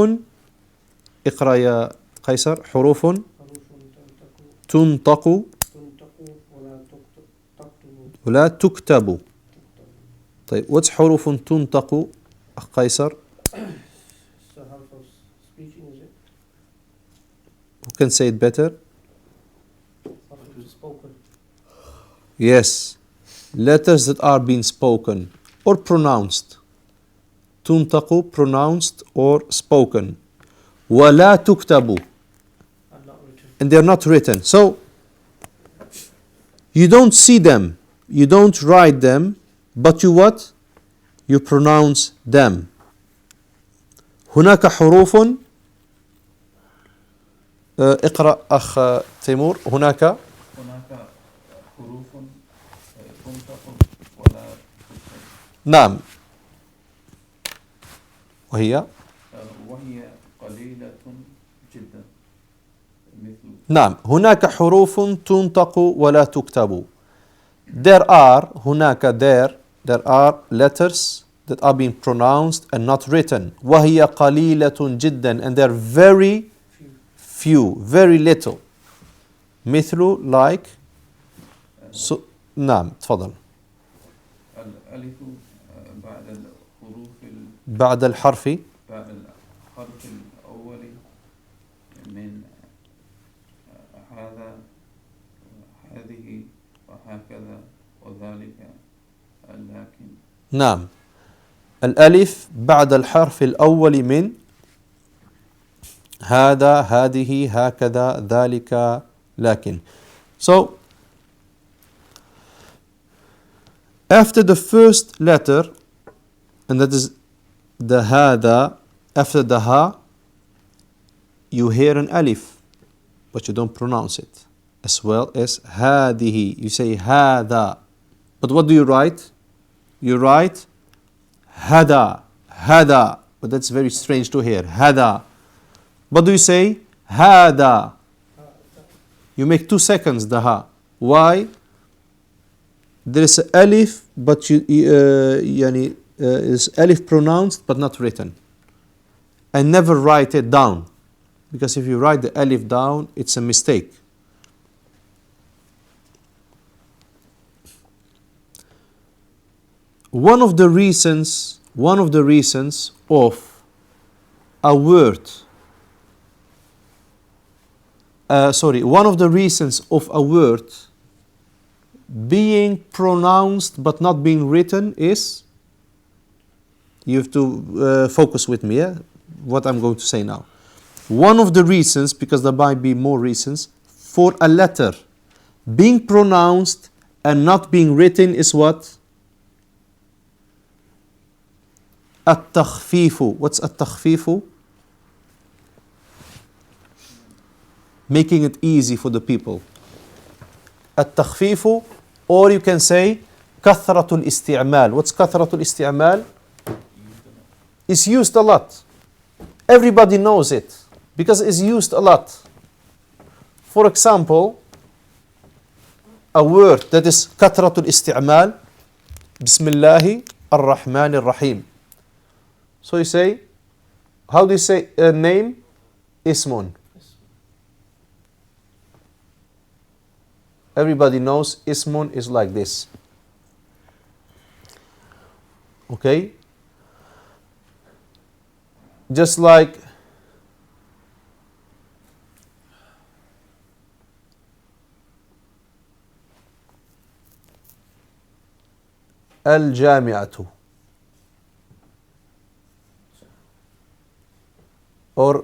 اقرأ يا قيصر. حروف حروف تنطق تنطق تكتب ولا تكتب. طيب what's حروف تنطق أخ قيصر؟ It's a half of speaking, is it? Who can say it better? Half of spoken. Yes. Letters that are being spoken or pronounced. تنطق pronounced or spoken. ولا تكتب. And not written. And they're not written. So you don't see them, you don't write them, but you what? You pronounce them. هناك حروف اقرأ أخ تيمور. هناك هناك حروف تنطق ولا تكتب. نعم. وهي وهي قليلة جدا مثل. نعم. هناك حروف تنطق ولا تكتب. There are هناك there are letters that are being pronounced and not written. وهي قليلة جدا, and they're very few, very little. مثل like so, نعم تفضل. الألف بعد الحروف بعد الحرف بعد الحرف الأول من هذا هذه وهكذا وذلك لكن. نعم. الألف بعد الحرف الأول من هذا هذه هكذا ذلك لكن. So after the first letter, and that is the هذا, after the ha, you hear an alif, but you don't pronounce it. As well as هذه, you say هذا. But what do you write? You write هذا, هذا. But that's very strange to hear. هذا. What do you say? هذا. You make 2 seconds the ha. Why? There is a alif, but يعني is alif pronounced but not written. And never write it down, because if you write the alif down, it's a mistake. One of the reasons of a word, one of the reasons of a word being pronounced but not being written is, you have to focus with me, what I'm going to say now. One of the reasons, because there might be more reasons, for a letter being pronounced and not being written is what? التخفيف. What's التخفيف? Making it easy for the people. التخفيف, or you can say كثرة الاستعمال. What's كثرة الاستعمال? It's used a lot. Everybody knows it because it's used a lot. For example, a word that is كثرة الاستعمال, بسم الله الرحمن الرحيم. So you say, how do you say a name? Ismun. Everybody knows Ismun is like this. Okay? Just like Al-Jami'atu, or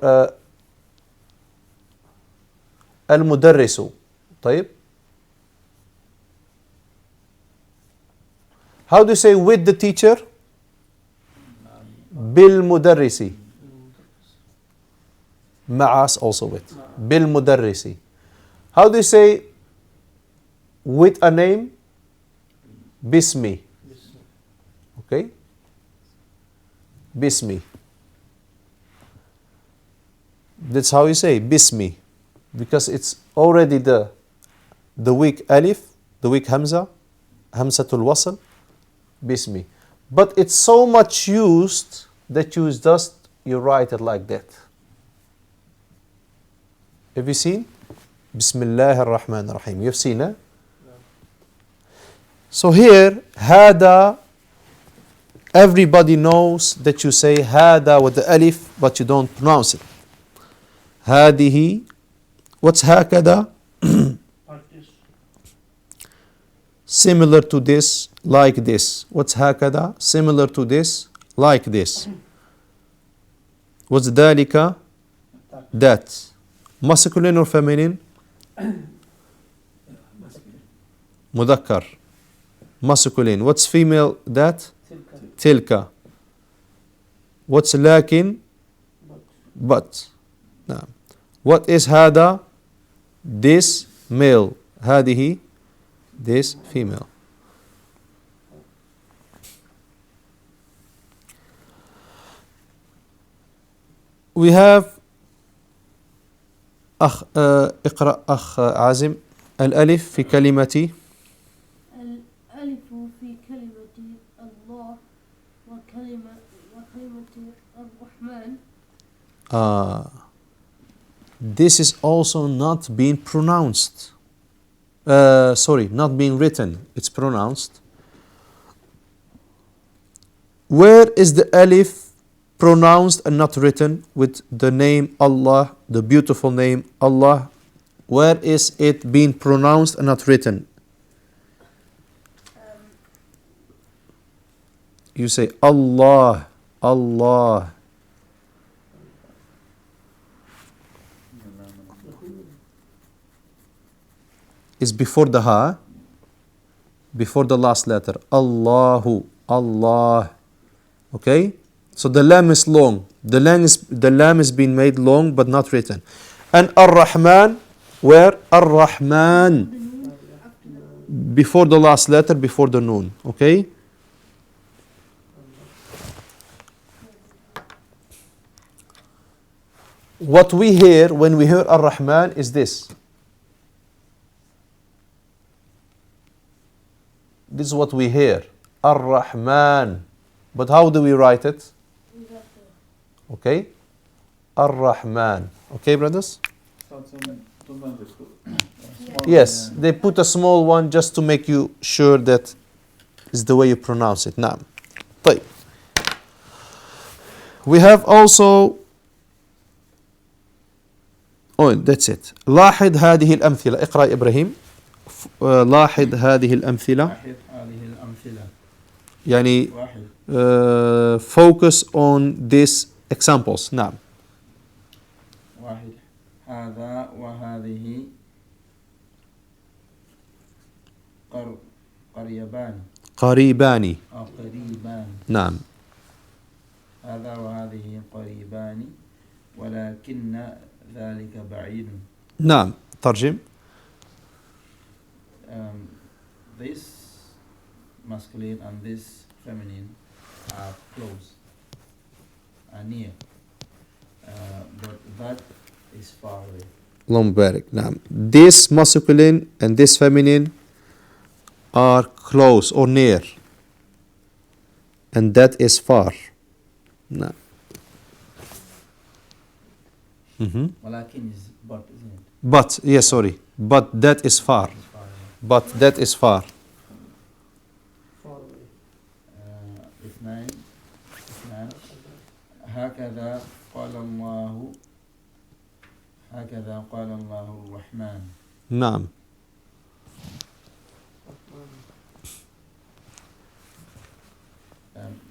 Al-Mudarrisu. طيب. How do you say with the teacher? بالمدرسي. معas also with. بالمدرسي. How do you say with a name? Bismi. This. Okay? Bismi. That's how you say Bismi. Because it's already the weak alif, the weak hamza, hamzatul wasl, Bismi. But it's so much used that you write it like that. Have you seen? Bismillah ar-Rahman ar-Rahim. You've seen it? No. So here, hada, everybody knows that you say hada with the alif, but you don't pronounce it. Hadihi. What's hakada? Like this. Similar to this, like this. What's hakada? Similar to this, like this. What's dhalika? That. Masculine or feminine? Mudakkar. Masculine. What's female? That? Tilka. Tilka. What's lakin? But. Naam. What is hada? This male. Hadihi? This female. We have اقرأ أخ عازم الألف في كلمة الألف في كلمة الله وكلمة الرحمن. This is also not being pronounced. Not being written. It's pronounced. Where is the alif pronounced and not written with the name Allah, the beautiful name Allah? Where is it being pronounced and not written? You say Allah, Allah. Is before the ha, before the last letter. Allahu, Allah. Okay? So the lam is long. The lam is being made long but not written. And Ar-Rahman, where? Ar-Rahman. Before the last letter, before the noon. Okay? What we hear when we hear Ar-Rahman is this. This is what we hear. Ar-Rahman. But how do we write it? Okay? Ar-Rahman. Okay, brothers? Yes, they put a small one just to make you sure that is the way you pronounce it. Naam. طيب. We have also that's it. لاحظ هذه الأمثلة. اقرأ إبراهيم. لاحظ هذه الأمثلة. لاحظ هذه الأمثلة. يعني واحد. Focus on these examples. نعم. واحد. هذا وهذه قريبان. قريبان. قريبان. نعم. هذا وهذه قريبان ولكن ذلك بعيد. نعم. ترجم. This masculine and this feminine are close, are near, but that is far away. اللهم بارك. نعم. This masculine and this feminine are close or near, and that is far. نعم. ولكن is but, isn't it? But, yes, sorry. But that is far. It's far away. But that is far. Far away. اثنان هكذا قال الله الرحمن. نعم.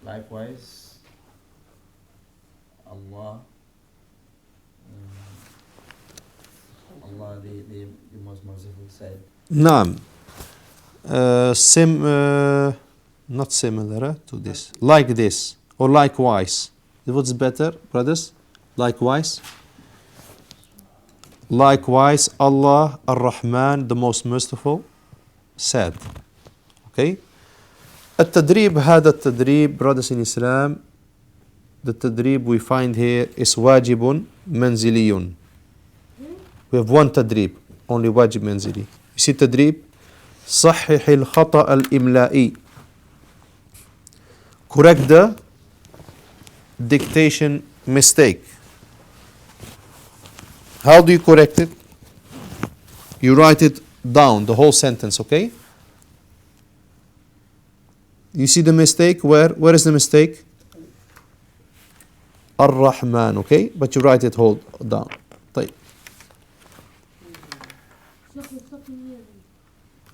Likewise, Allah, the most merciful said. نعم. Not similar to this. Like this or likewise. What's better, brothers? Likewise. Likewise, Allah Ar-Rahman, the most merciful, said. Okay? التدريب هذا التدريب brothers in Islam, the تدريب we find here is واجب منزلي. We have one تدريب, only واجب منزلي. You see تدريب صحح الخطأ الإملائي. Correct the dictation mistake. How do you correct it? You write it down, the whole sentence, okay? You see the mistake? Where is the mistake? Ar-Rahman, okay? But you write it whole down. طيب.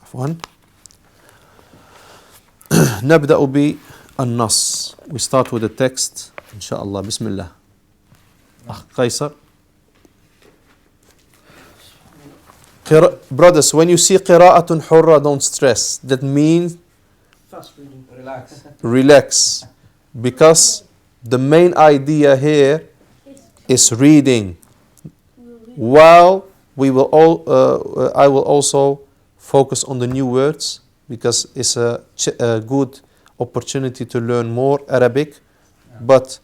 عفوا. نبدأ بالنص. We start with the text. إن شاء الله. بسم الله. أخ قيصر. Brothers, when you see قراءة حرة, don't stress. That means Fast reading. relax. Because the main idea here is reading. While we will I will also focus on the new words, because it's a good opportunity to learn more Arabic, but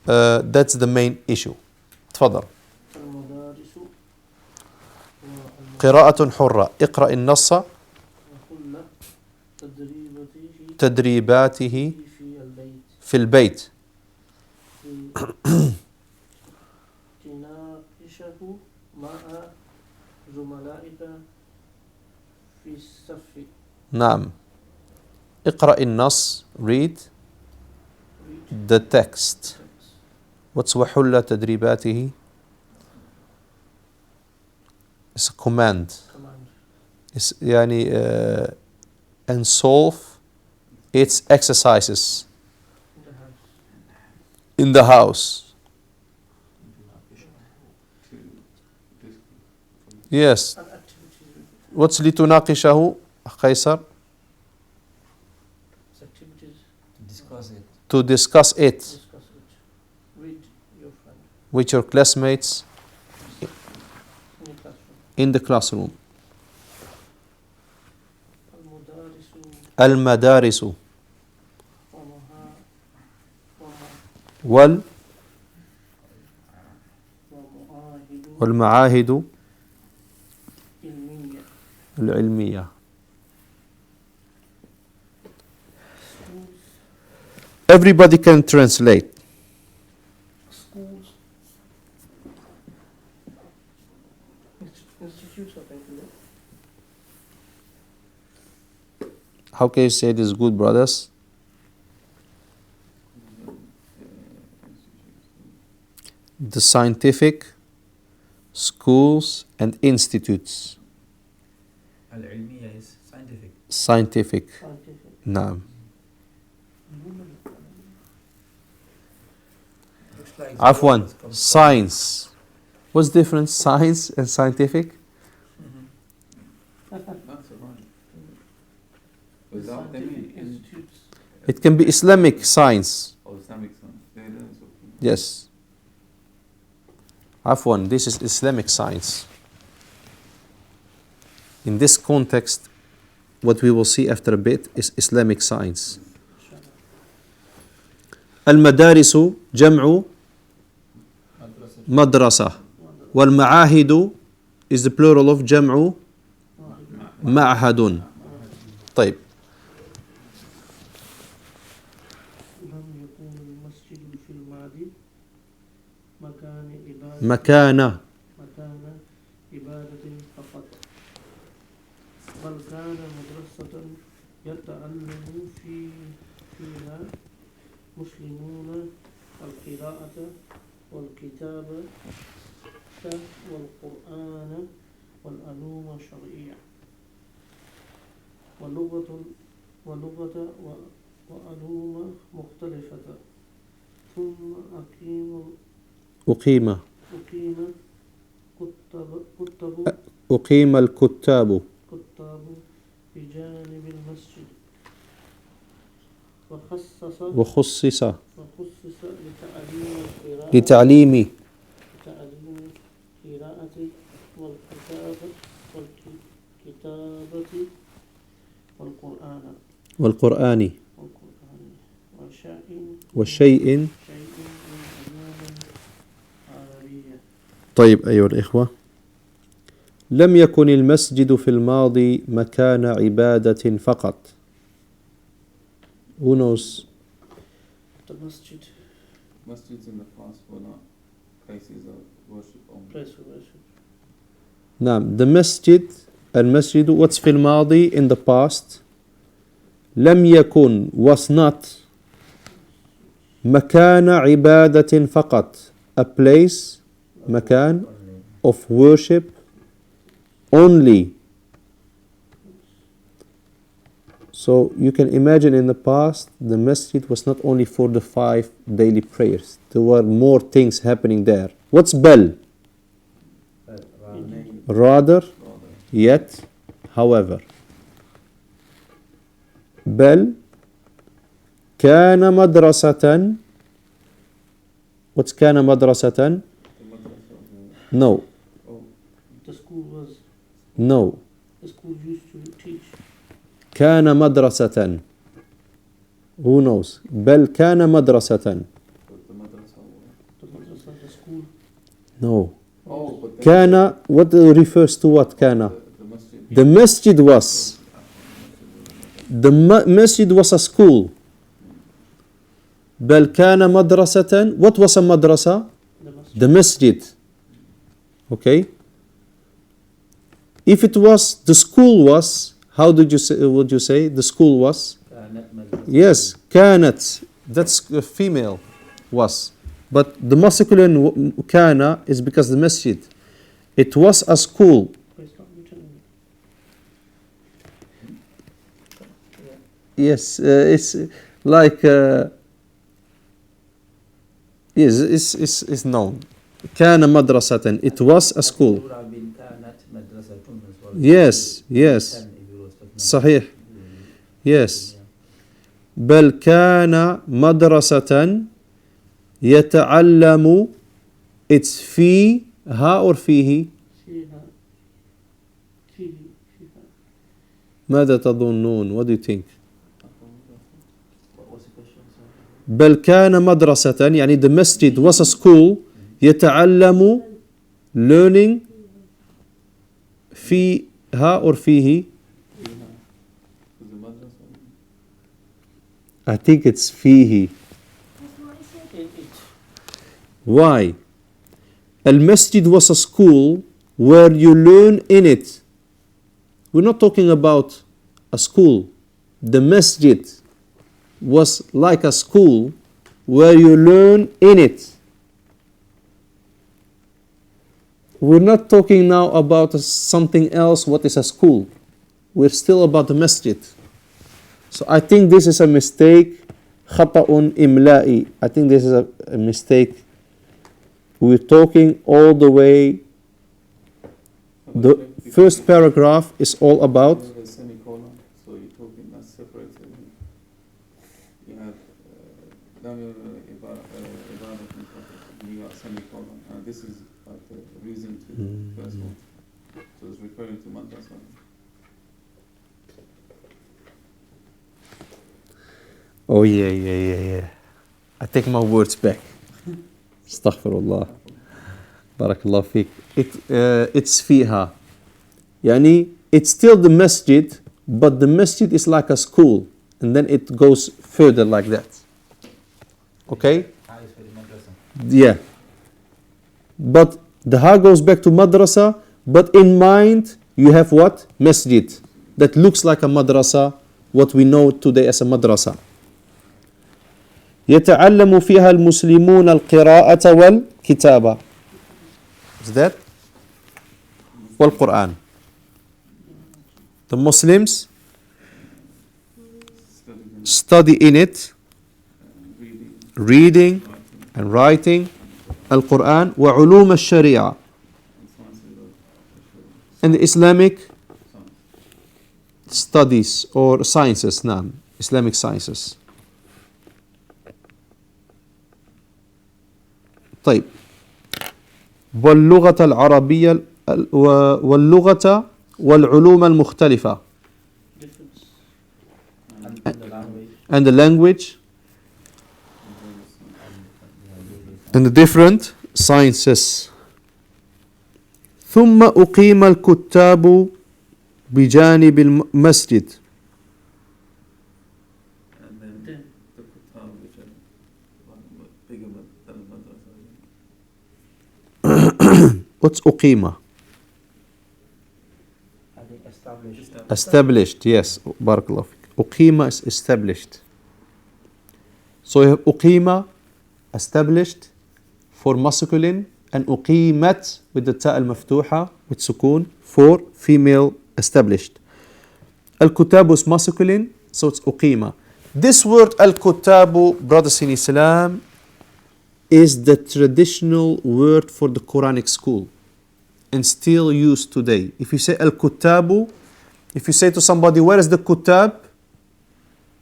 that's the main issue. تفضل. قراءة حرة. اقرأ النص. تدريباته في البيت. تناقشه مع زملائك في الصف. نعم. اقرأ النص. Read the text. What's وحل تدريباته? It's a command. It's يعني and solve its exercises in the house. Yes. What's لتناقشه قيصر? To discuss it with your classmates in the classroom. المدارس والمعاهد العلمية. Everybody can translate. Schools. Institutes, I think. How can you say this good, brothers? The scientific schools and institutes. Al-Ilmiyyah is scientific. Scientific. نعم. عفوا. Science. What's the difference? Science and scientific? That's right. Without them, Institutes. It can be Islamic science. or Islamic science. Yes. عفوا. This is Islamic science. In this context, what we will see after a bit is Islamic science. المدارس جمع مدرسة. والمعاهد is the plural of جمع معهد. طيب. لم يكون المسجد في الماضي مكان عبادة فقط، بل كان مدرسة يتعلم فيها مسلمون القراءة والكتابة والقرآن والعلوم الشرعية ولغة وعلوم مختلفة. ثم أقيم الكتاب بجانب المسجد، وخصص لتعليم القراءة والكتابة والقرآن وشيء. شيء من أمور عربية. طيب أيها الإخوة، لم يكن المسجد في الماضي مكان عبادة فقط. Who knows? The masjid, Masjids in the past were not places of worship only. place of worship. نعم. The masjid, المسجد, what's في الماضي, in the past. لم يكن, was not. مكان عبادة فقط, a place, مكان of worship only. So you can imagine in the past, the masjid was not only for the 5 daily prayers. There were more things happening there. What's bel? Rather, yet, however. بل كان مدرسة. What's كان مدرسة? No. The school was, No. the school used to teach. كان مدرسة. Who knows? بل كان مدرسة. But the madrasa were. The madrasa, the school. No. Oh, but then كان, what refers to what كان? the masjid. The masjid was. The masjid was a school. بل كان مدرسة. What was a madrasa? The masjid. The masjid. Okay. If it was, the school was, how did you say, would you say the school was? Yes, كانت. That's female, was. But the masculine كان is because the masjid. It was a school. But it's not written in. Yes, it's like yes, it's known. كان مدرسة. It was a school. Yes, yes. صحيح. Yes. بل كان مدرسة يتعلم. It's فيها or فيه. فيها. ماذا تظنون? What do you think? What was the question? Sorry. بل كان مدرسة, يعني the masjid was a school. يتعلم, learning. فيها or فيه. Was the madrasa? I think it's فيه. In it. Why? Al-Masjid was a school where you learn in it. We're not talking about a school. The Masjid was like a school where you learn in it. We're not talking now about something else, what is a school. We're still about the Masjid. So I think this is a mistake. خطأ إملائي. I think this is a mistake. We're talking all the way. The first paragraph is all about. You have a semicolon, so you're talking that's separated. You have you got semicolon, and this is like the reason to the first one. So it's referring to madrasa. Oh yeah. I take my words back. Astaghfirullah. Barakallah fiqh. It's fiha. Yani, it's still the masjid, but the masjid is like a school. And then it goes further like that. Okay? Yeah. But the ha goes back to madrasa, but in mind you have what? Masjid. That looks like a madrasa, what we know today as a madrasa. يتعلم فيها المسلمون القراءة والكتابة. Is that? والقرآن. The Muslims study in it, reading and writing Al-Quran وعلوم الشريعة, and the Islamic studies or sciences. نعم, Islamic sciences. طيب. واللغة العربية واللغة والعلوم المختلفة. Difference. And the language. And the language. and the different sciences. ثم أقيم الكتاب بجانب المسجد. And then the Kutab, which are bigger than madrasa. What's أقيمة? I think established. Established, yes. Barakallah fik. أقيمة is established. So you have أقيمة, established, for masculine, and أقيمت with the ta al-maftuha with sukun for female, established. Al-Kutabu is masculine, so it's أقيمة. This word Al-Kutabu, brothers in Islam, is the traditional word for the Quranic school and still used today. If you say Al-Kutabu, if you say to somebody, where is the Kutab?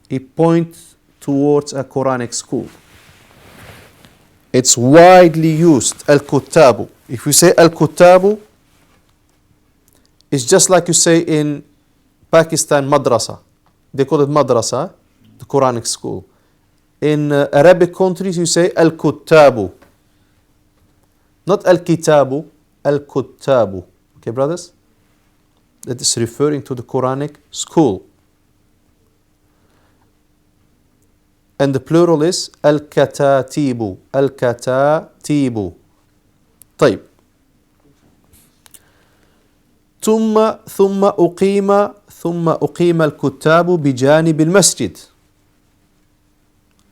He points towards a Quranic school. It's widely used, Al-Kutabu. If you say Al-Kutabu, it's just like you say in Pakistan, Madrasa. They call it Madrasa, the Quranic school. In Arabic countries, you say Al-Kutabu. Not Al-Kitabu, Al-Kutabu. Okay, brothers? That is referring to the Quranic school. And the plural is Al-Katatibu. Al-Katatibu. طيب. ثم أقيم الكتاب بجانب المسجد.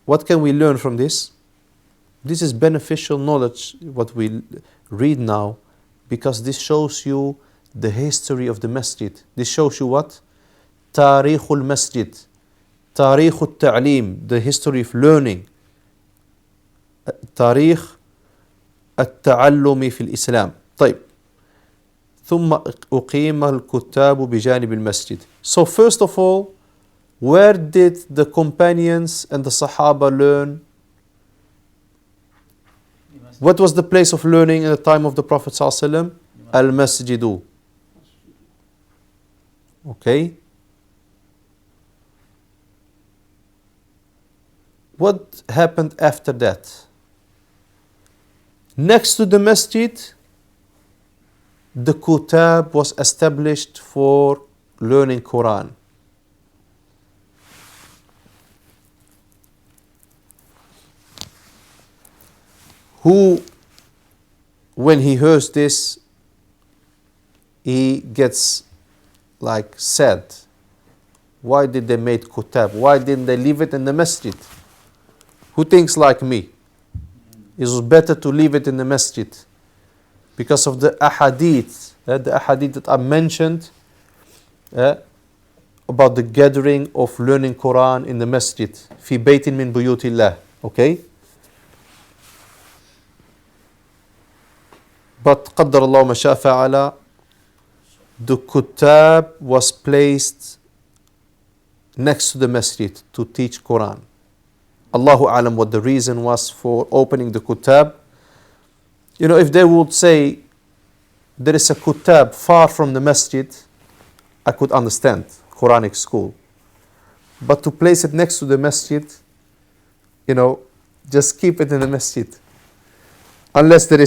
What can we learn from this? This is beneficial knowledge, what we read now, because this shows you the history of the masjid. This shows you what? تاريخ المسجد. تاريخ التعليم, the history of learning. تاريخ التعلم في الإسلام. طيب. ثم أقيم الكتاب بجانب المسجد. So first of all, where did the companions and the Sahaba learn? What was the place of learning in the time of the Prophet ﷺ? Al-Masjidu. Okay. What happened after that? Next to the masjid, the kutab was established for learning Quran. Who, when he hears this, he gets like sad. Why did they make kutab? Why didn't they leave it in the masjid? Who thinks like me? It was better to leave it in the masjid because of the ahadith, that I mentioned about the gathering of learning Quran in the masjid. في بيت من بيوت الله. Okay? But قدر الله ما شاء فعل, the kutab was placed next to the masjid to teach Quran. Allahu alam what the reason was for opening the kutab. You know, if they would say there is a kutab far from the masjid, I could understand, Quranic school. But to place it next to the masjid, you know, just keep it in the masjid. Unless there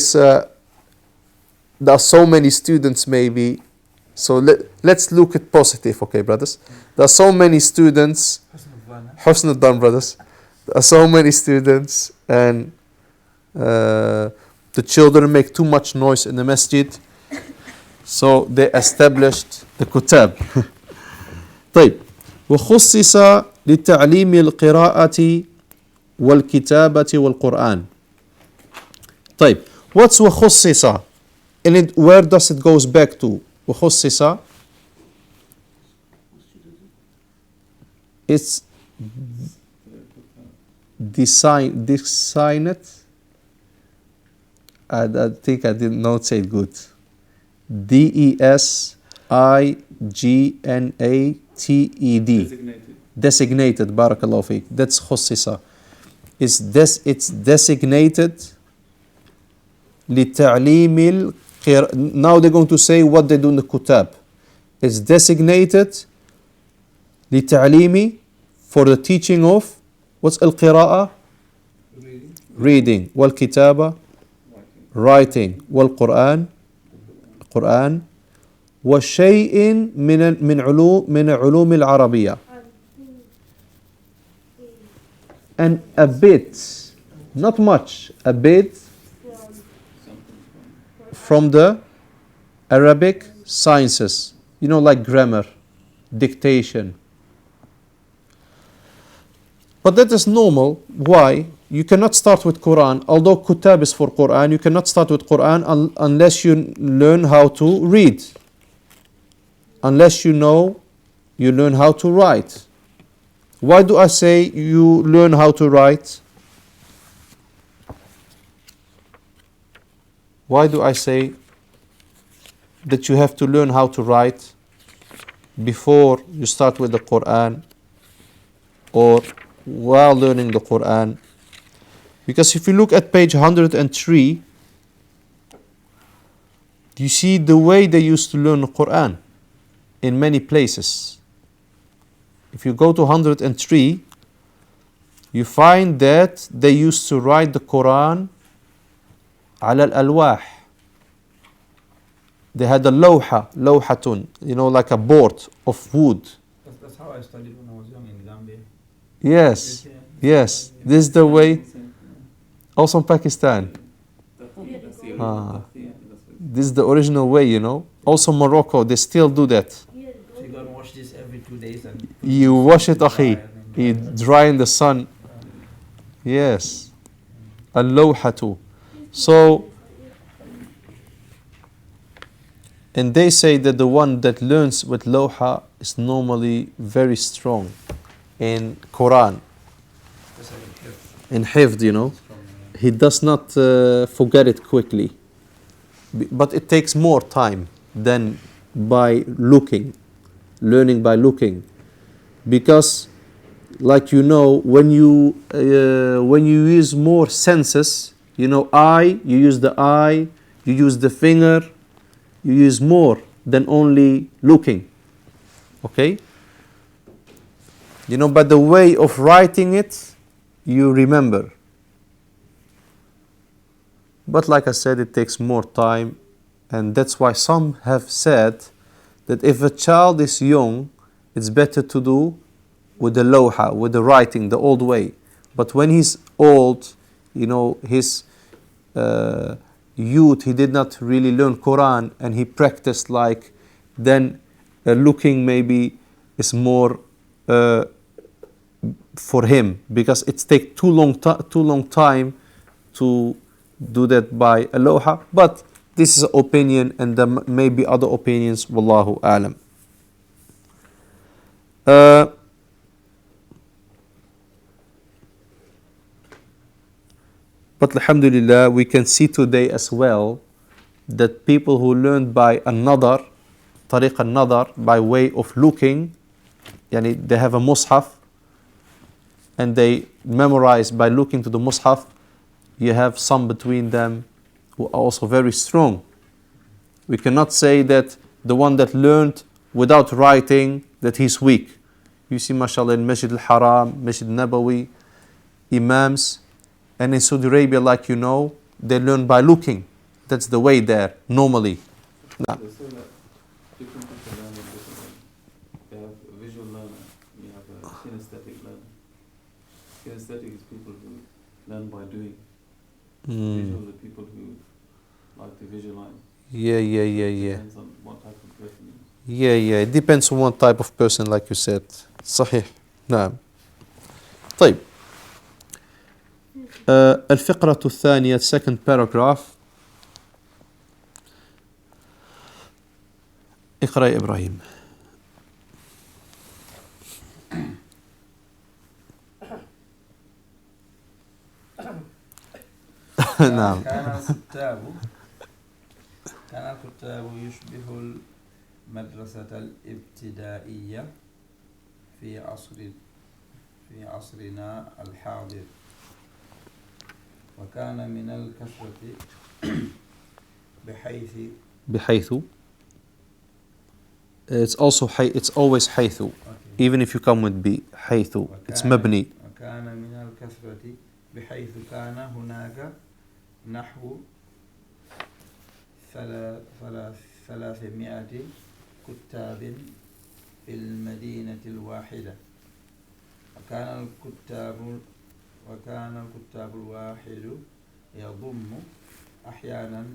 are so many students maybe. So let's look at positive, okay, brothers? There are so many students. Husn al-Dhan, brothers. There are so many students, and the children make too much noise in the masjid. So they established the kutab. طيب. وخصص لتعليم القراءة والكتابة والقرآن. طيب. What's وخصص? And where does it goes back to? وخصص. It's designed. I think I did not say it good. Designated. Designated. Barakallahu feek. That's خصص. It's designated لتعليم القراءة. Now they're going to say what they do in the kutab. It's designated لتعليم, for the teaching of what's al-qira'a? reading, والكتابة writing, والقرآن Quran, وشيء من علوم العربية, and a bit, not much, a bit from the Arabic sciences, like grammar, dictation. But that is normal. Why? You cannot start with Quran, although Kutab is for Quran, you cannot start with Quran unless you learn how to read. Unless you learn how to write. Why do I say you learn how to write? Why do I say that you have to learn how to write before you start with the Quran or while learning the Quran? Because if you look at page 103, you see the way they used to learn the Quran in many places. If you go to 103, you find that they used to write the Quran على الألواح. They had a lawhatun, like a board of wood. That's how I studied when I was young in Gambia. Yes, yes. This is the way. Also in Pakistan. This is the original way, Also Morocco, they still do that. So you gotta wash this every 2 days and You wash it, akhi. You dry in the sun. Yes. Al-lawhatu. So, and they say that the one that learns with lawha is normally very strong in Quran. In hifd, He does not forget it quickly. But it takes more time than by looking, learning by looking. Because, like when you use more senses, you use the eye, you use the finger, you use more than only looking. Okay? By the way of writing it, you remember. But like I said, it takes more time, and that's why some have said that if a child is young, it's better to do with the lawha, with the writing, the old way. But when he's old, his youth, he did not really learn Quran, and he practiced then looking maybe is more for him, because it takes too long time to do that by a lawha. But this is an opinion, and there may be other opinions. Wallahu alam. But alhamdulillah, we can see today as well that people who learned by another, tariq another, by way of looking, they have a mushaf and they memorize by looking to the mushaf. You have some between them who are also very strong. We cannot say that the one that learned without writing, that he's weak. You see, mashallah, in Masjid al-Haram, Masjid Nabawi, imams, and in Saudi Arabia, they learn by looking. That's the way there, normally. They say that different people learn in different ways. You have a visual learner, you have a kinesthetic learner. Kinesthetic is people who learn by doing. Visual are people who like to visualize. Yeah. Depends on what type of person you are. Yeah. It depends on what type of person, like you said. صحيح. نعم. طيب. الفقرة الثانية, second paragraph. اقرأ يا إبراهيم. نعم. كان الكتاب يشبه المدرسة الابتدائية في عصرنا الحاضر، وكان من الكثرة بحيث it's always حيث, even if you come with B, حيث, it's مبني. وكان من الكثرة بحيث كان هناك نحو 300 كتاب في المدينة الواحدة وكان الكتاب الواحد يضم أحيانا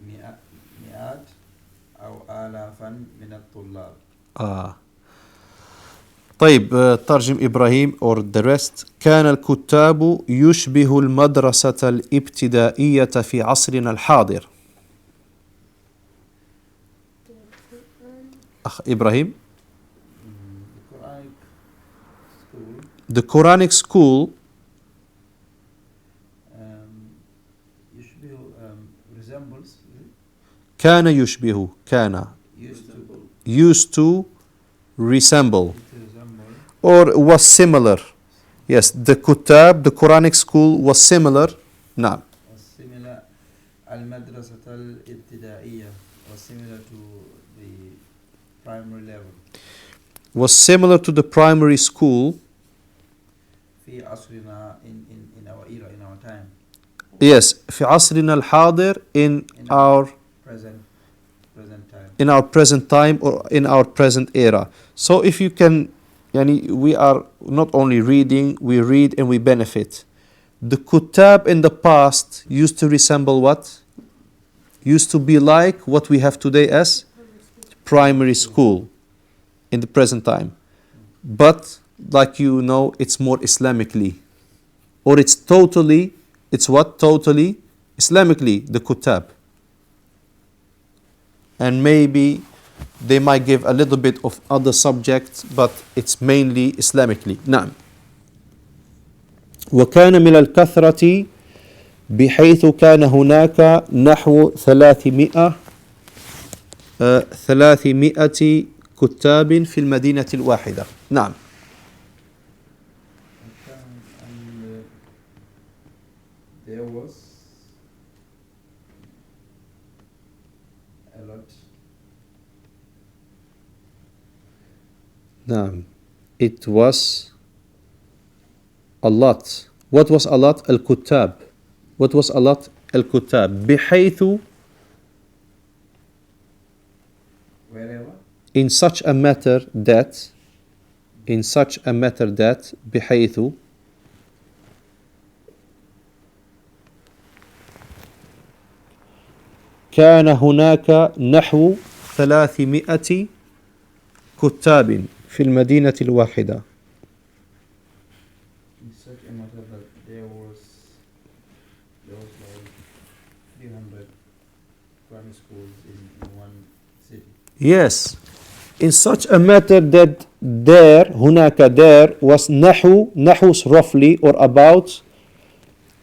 مئات أو آلافا من الطلاب. طيب ترجم إبراهيم or the rest. كان الكتاب يشبه المدرسة الابتدائية في عصرنا الحاضر. أخ إبراهيم. The Quranic school resembles كان يشبه كان used to resemble or was similar. Yes, the Kutab, the Quranic school was similar. نعم. similar المدرسة الابتدائية was similar to the primary level. Was similar to the primary school. في عصرنا in our era, in our time. Yes, في عصرنا الحاضر in our present time. In our present time or in our present era. So if you can, we are not only reading, we read and we benefit. The kutab in the past used to resemble what? Used to be like what we have today as primary school in the present time. But like you know, it's more Islamically. Or it's what? Totally Islamically, the kutab. And maybe they might give a little bit of other subjects, but it's mainly Islamically. نعم. وكان من الكثرة بحيث كان هناك نحو 300 كتاب في المدينة الواحدة. نعم. And there was a lot. نعم. It was a lot. What was a lot? Al-Kutab. What was a lot? Al-Kutab. بحيث Wherever. In such a matter that بحيث كان هناك نحو 300 كتاب في المدينة الواحدة. In such a matter that there was like 300 primary schools in one city. Yes, in such a matter that there was نحو roughly or about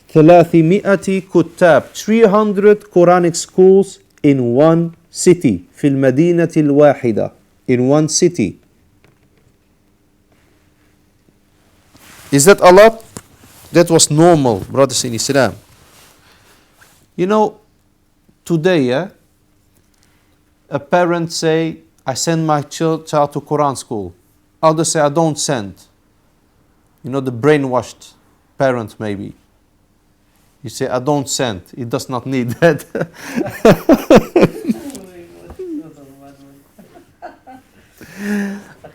300 كتاب 300 Quranic schools in one city في المدينة الواحدة in one city. Is that a lot? That was normal, brothers in Islam. Today, a parent say, I send my child to Quran school. Others say, I don't send. The brainwashed parent maybe. You say, I don't send. He does not need that.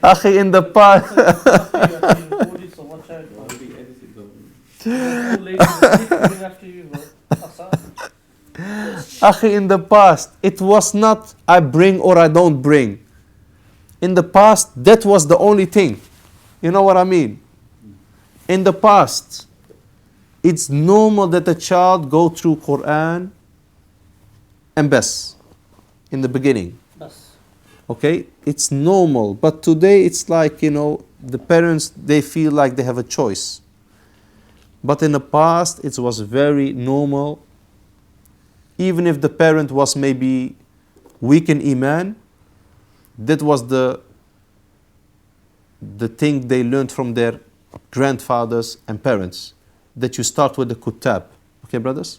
Akhi, in the past. Akhi, in the past, it was not I bring or I don't bring. In the past, that was the only thing. You know what I mean? In the past, it's normal that a child go through Quran and bas in the beginning. Okay? It's normal. But today it's like, the parents, they feel like they have a choice. But in the past, it was very normal. Even if the parent was maybe weak in Iman, that was the thing they learned from their grandfathers and parents. That you start with the kutab. Okay, brothers?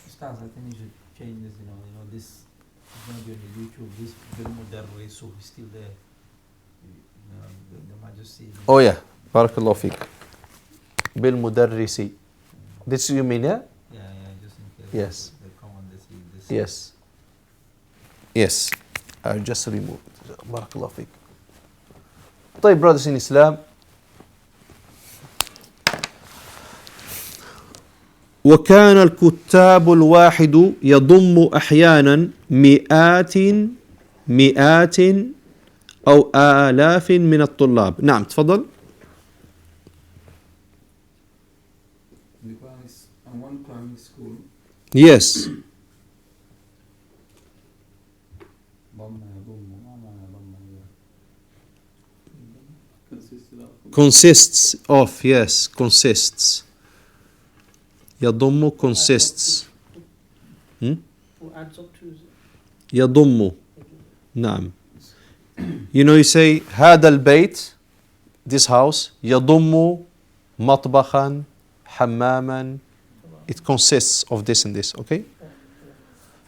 Ustadh, I think you should change this, this is going to be on the YouTube, this film Darway, so he's still there. The Majesty. Oh yeah, Barakallahu Feek. بالمدرس. This you mean, yeah? Yeah, just in case. Yes. They come on this. Yes. Yes. I'll just remove it. بارك الله فيك. طيب brothers in Islam. وكان الكتاب الواحد يضم أحيانا مئات أو آلاف من الطلاب. نعم تفضل. On one primary school, Yes. Consists of, yes, consists. يضم consists. Who adds up to? يضم. نعم. You know, you say هذا البيت, this house, يضم مطبخا حماما. It consists of this and this, okay?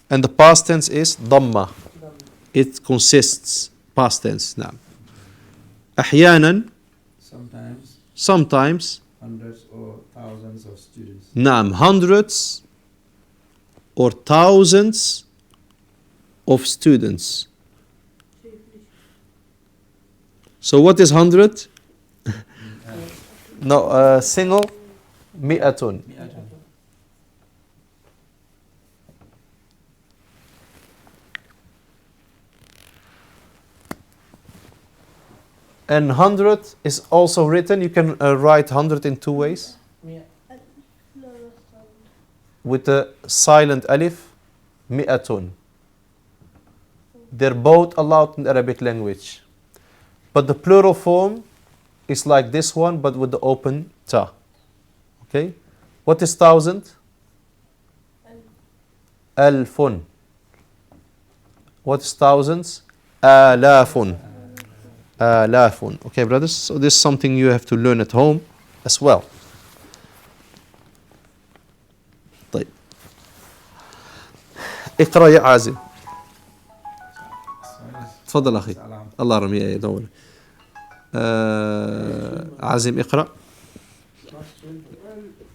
And the past tense is ضمة. It consists, past tense. نعم. أحيانا, sometimes, hundreds or thousands of students. نعم, hundreds or thousands of students. So what is 100? No, single, مئة. And 100 is also written. You can write 100 in two ways. With the silent alif, مئة. They're both allowed in the Arabic language. But the plural form is like this one, but with the open ta. Okay? What is 1,000? Alfun. What is thousands? Alafun. Alafun. Okay, brothers? So this is something you have to learn at home as well. طيب. اقرأ يا عازم. تفضل أخي. الله رمي يدور. عازم اقرأ.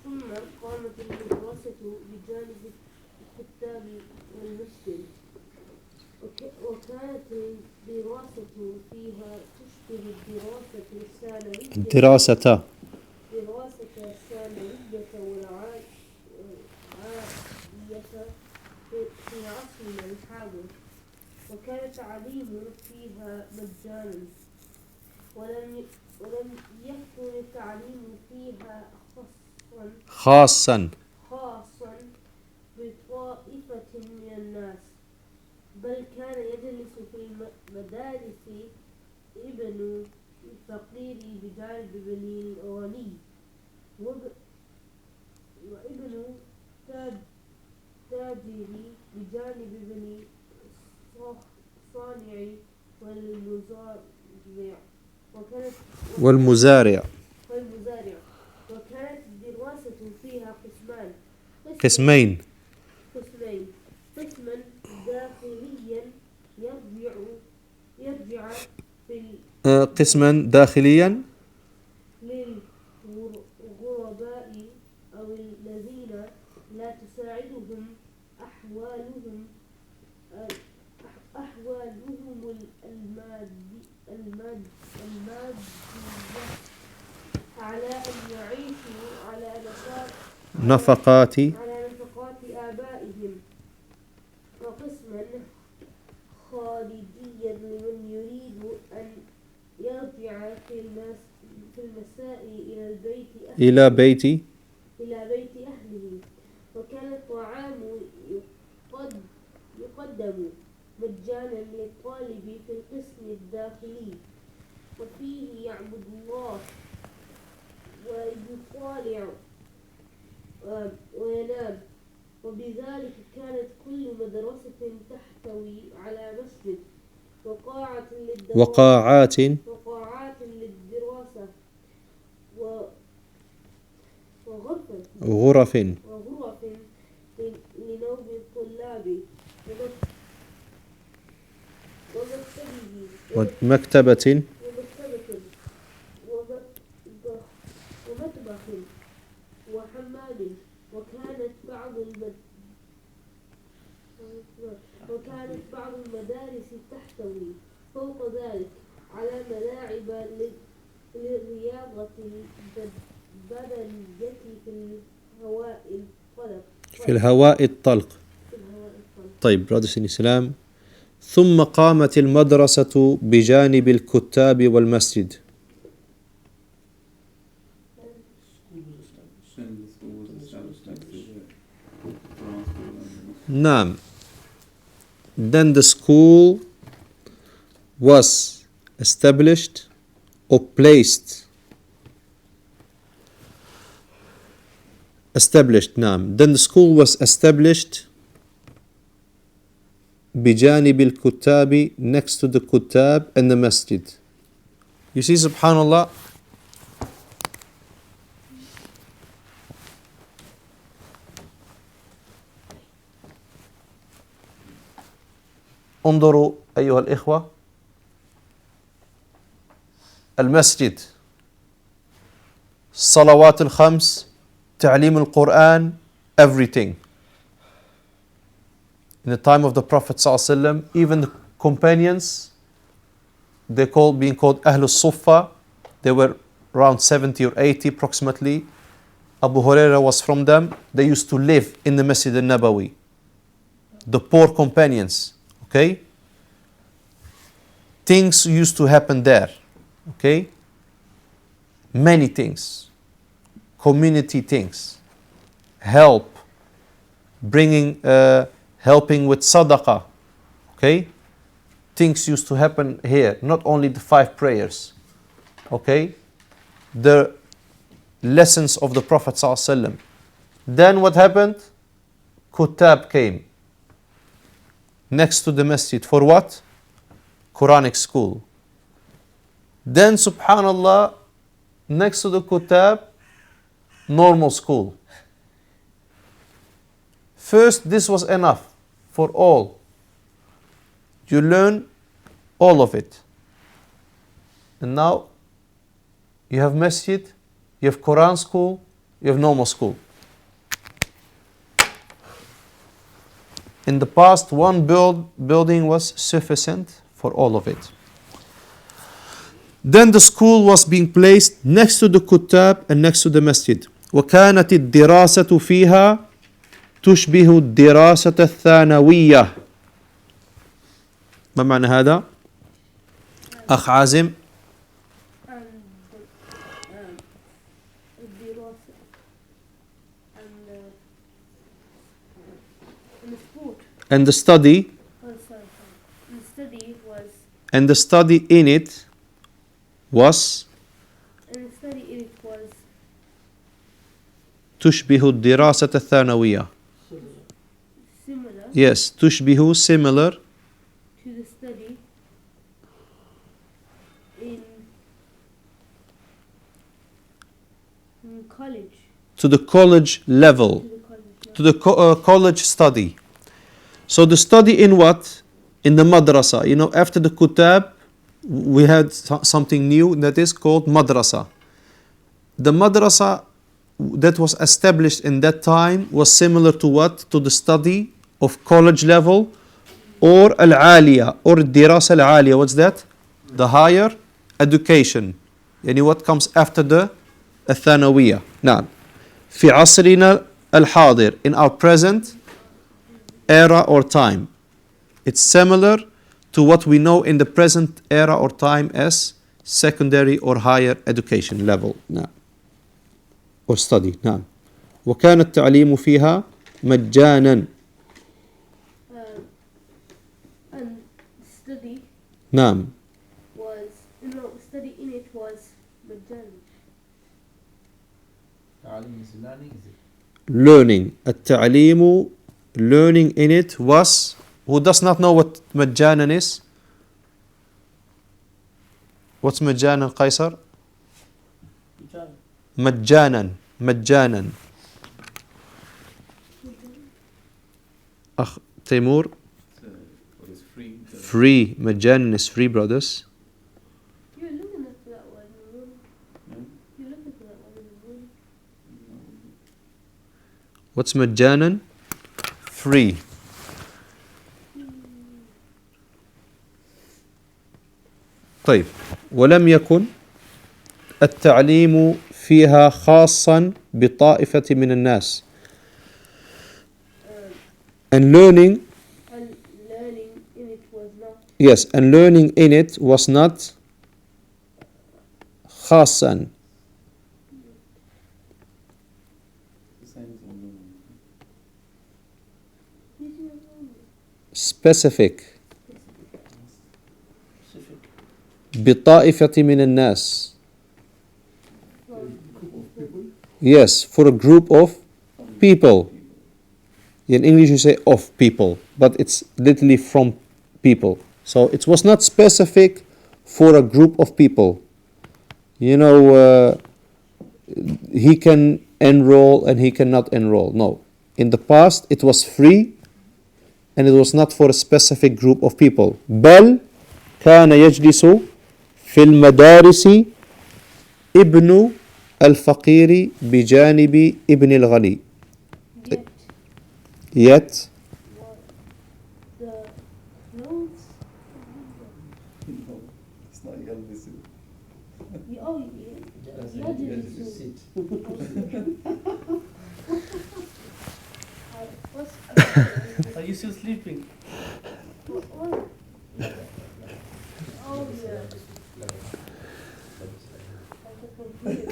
ثم قامت الدراسة بجانب الكتاب والمسجد وكانت الدراسة فيها تشبه الدراسة الثانوية والعالية في عصرنا الحاضر. وكان التعليم فيها مجانا ولم يكن التعليم فيها خاصا بطائفة من الناس، بل كان يجلس في المدارس ابن الفقير بجانب ابن الغني وابن التاجر بجانب ابن الصانع والمزارع. وكانت الدراسة فيها قسمين. قسما داخليا يرجع في قسما داخليا للغرباء أو الذين لا تساعدهم أحوالهم المادية على أن يعيشوا على نفقات آبائهم، وقسما خالديا لمن يريد أن يرجع في المساء إلى بيت أهله. وكان الطعام يقدم مجانا للطالب في القسم الداخلي، وفيه يعبد الله ويطالع وينام. وبذلك كانت كل مدرسة تحتوي على مسجد وقاعات للدراسة وغرف لنوم الطلاب ومكتبة وحمام وكانت بعض المدارس تحتوي فوق ذلك على ملاعب للرياضة البدنية في الهواء الطلق. طيب brothers in Islam, ثم قامت المدرسة بجانب الكتاب والمسجد. نعم. Then the school was established or placed. Established, نعم. Then the school was established بجانب الكتاب, next to the kutab and the masjid. You see, subhanallah, انظروا أيها الإخوة, المسجد, الصلوات الخمس, تعليم القرآن, everything. In the time of the Prophet ﷺ, even the companions, being called Ahlul Suffa, they were around 70 or 80 approximately. Abu Huraira was from them. They used to live in the Masjid al-Nabawi. The poor companions, okay? Things used to happen there, okay? Many things. Community things. Help. Helping with sadaqah, okay? Things used to happen here, not only the 5 prayers, okay? The lessons of the Prophet ﷺ. Then what happened? Kutab came next to the masjid for what? Quranic school. Then subhanallah, next to the kutab, normal school. First, this was enough for all. You learn all of it. And now, you have masjid, you have Quran school, you have normal school. In the past, one building was sufficient for all of it. Then the school was being placed next to the kutab and next to the masjid. وكانت الدراسة فيها تشبه الدراسة الثانوية. ما معنى هذا؟ أخ عازم. And the study. And the study in it was. تشبه الدراسة الثانوية. Yes, تشبه, similar. To the study in college. To the college level. To the college study. So the study in what? In the madrasa. You know, after the kutab, we had something new that is called madrasa. The madrasa that was established in that time was similar to what? To the study of college level or al-aliyah or dirasa al-aliyah. What's that? The higher education. Yani what comes after the الثانوية. نعم. في عصرنا الحاضر, in our present era or time. It's similar to what we know in the present era or time as secondary or higher education level. نعم. Or study. نعم. وكان التعليم فيها مجانا. And study. نعم. Study in it was مجانا. Learning. التعليم, learning in it was. Who does not know what مجانا is? What's مجانا, قيصر? مجانا. مجانا. أخ تيمور. Free. مجانا is free, brothers. You're looking at that one. You're looking for that one in the room. What's مجانا? Free. طيب ولم يكن التعليم فيها خاصا بطائفة من الناس. And learning, in it was not. yes, and learning in it was not خاصا, specific, بطائفة من الناس. Yes, for a group of people. In English you say of people, but it's literally from people. So it was not specific for a group of people. You know, he can enroll and he cannot enroll. No. In the past it was free and it was not for a specific group of people. بل كان يجلس في المدارس ابن الفقير بجانب ابن الغني. Yet The clothes. No, it's not Yalbis. Oh, Are you still sleeping? Oh, yeah.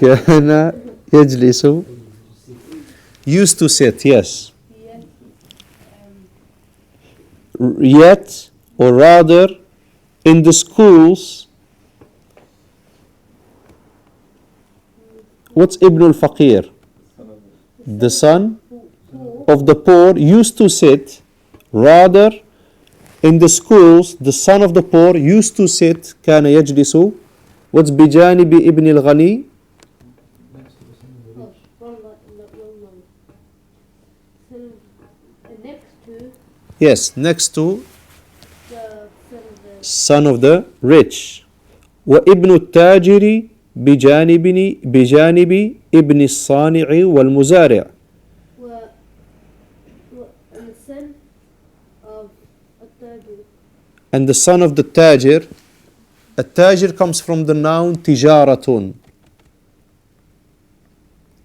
كان يجلس, used to sit, yes. Yet, or rather, in the schools, what's Ibn al-Faqir? The son of the poor used to sit, rather, in the schools, the son of the poor used to sit, كان يجلس, what's بجانب ابن الغني? Yes, next to son of the rich. وابن التاجر بجانب ابن الصانع والمزارع. And the son of the tajir. التاجر comes from the noun تجارة.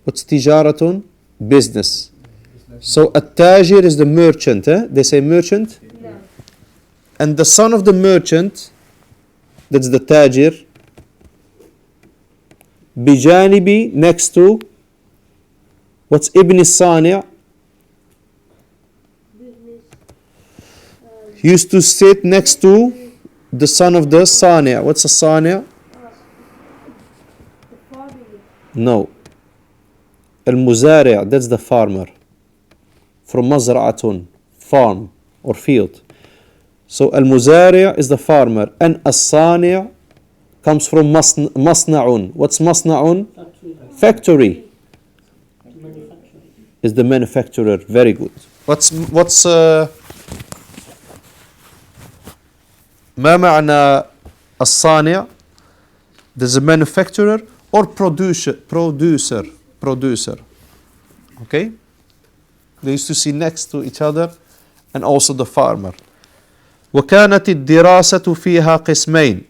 What's تجارة? Business. So التاجر is the merchant. They say merchant. No. And the son of the merchant, that's the tajir. بجانب, next to, what's ابن الصانع? Used to sit next to the son of the صانع. What's a صانع? No. المزارع, that's the farmer. From مزرعة, farm or field. So المزارع is the farmer. And الصانع comes from مصنع. What's مصنع? Factory. Is the manufacturer. Very good. What's ما معنى الصانع? There's a manufacturer or producer. Okay? They used to see next to each other, and also the farmer. وكانت الدراسة فيها قسمين.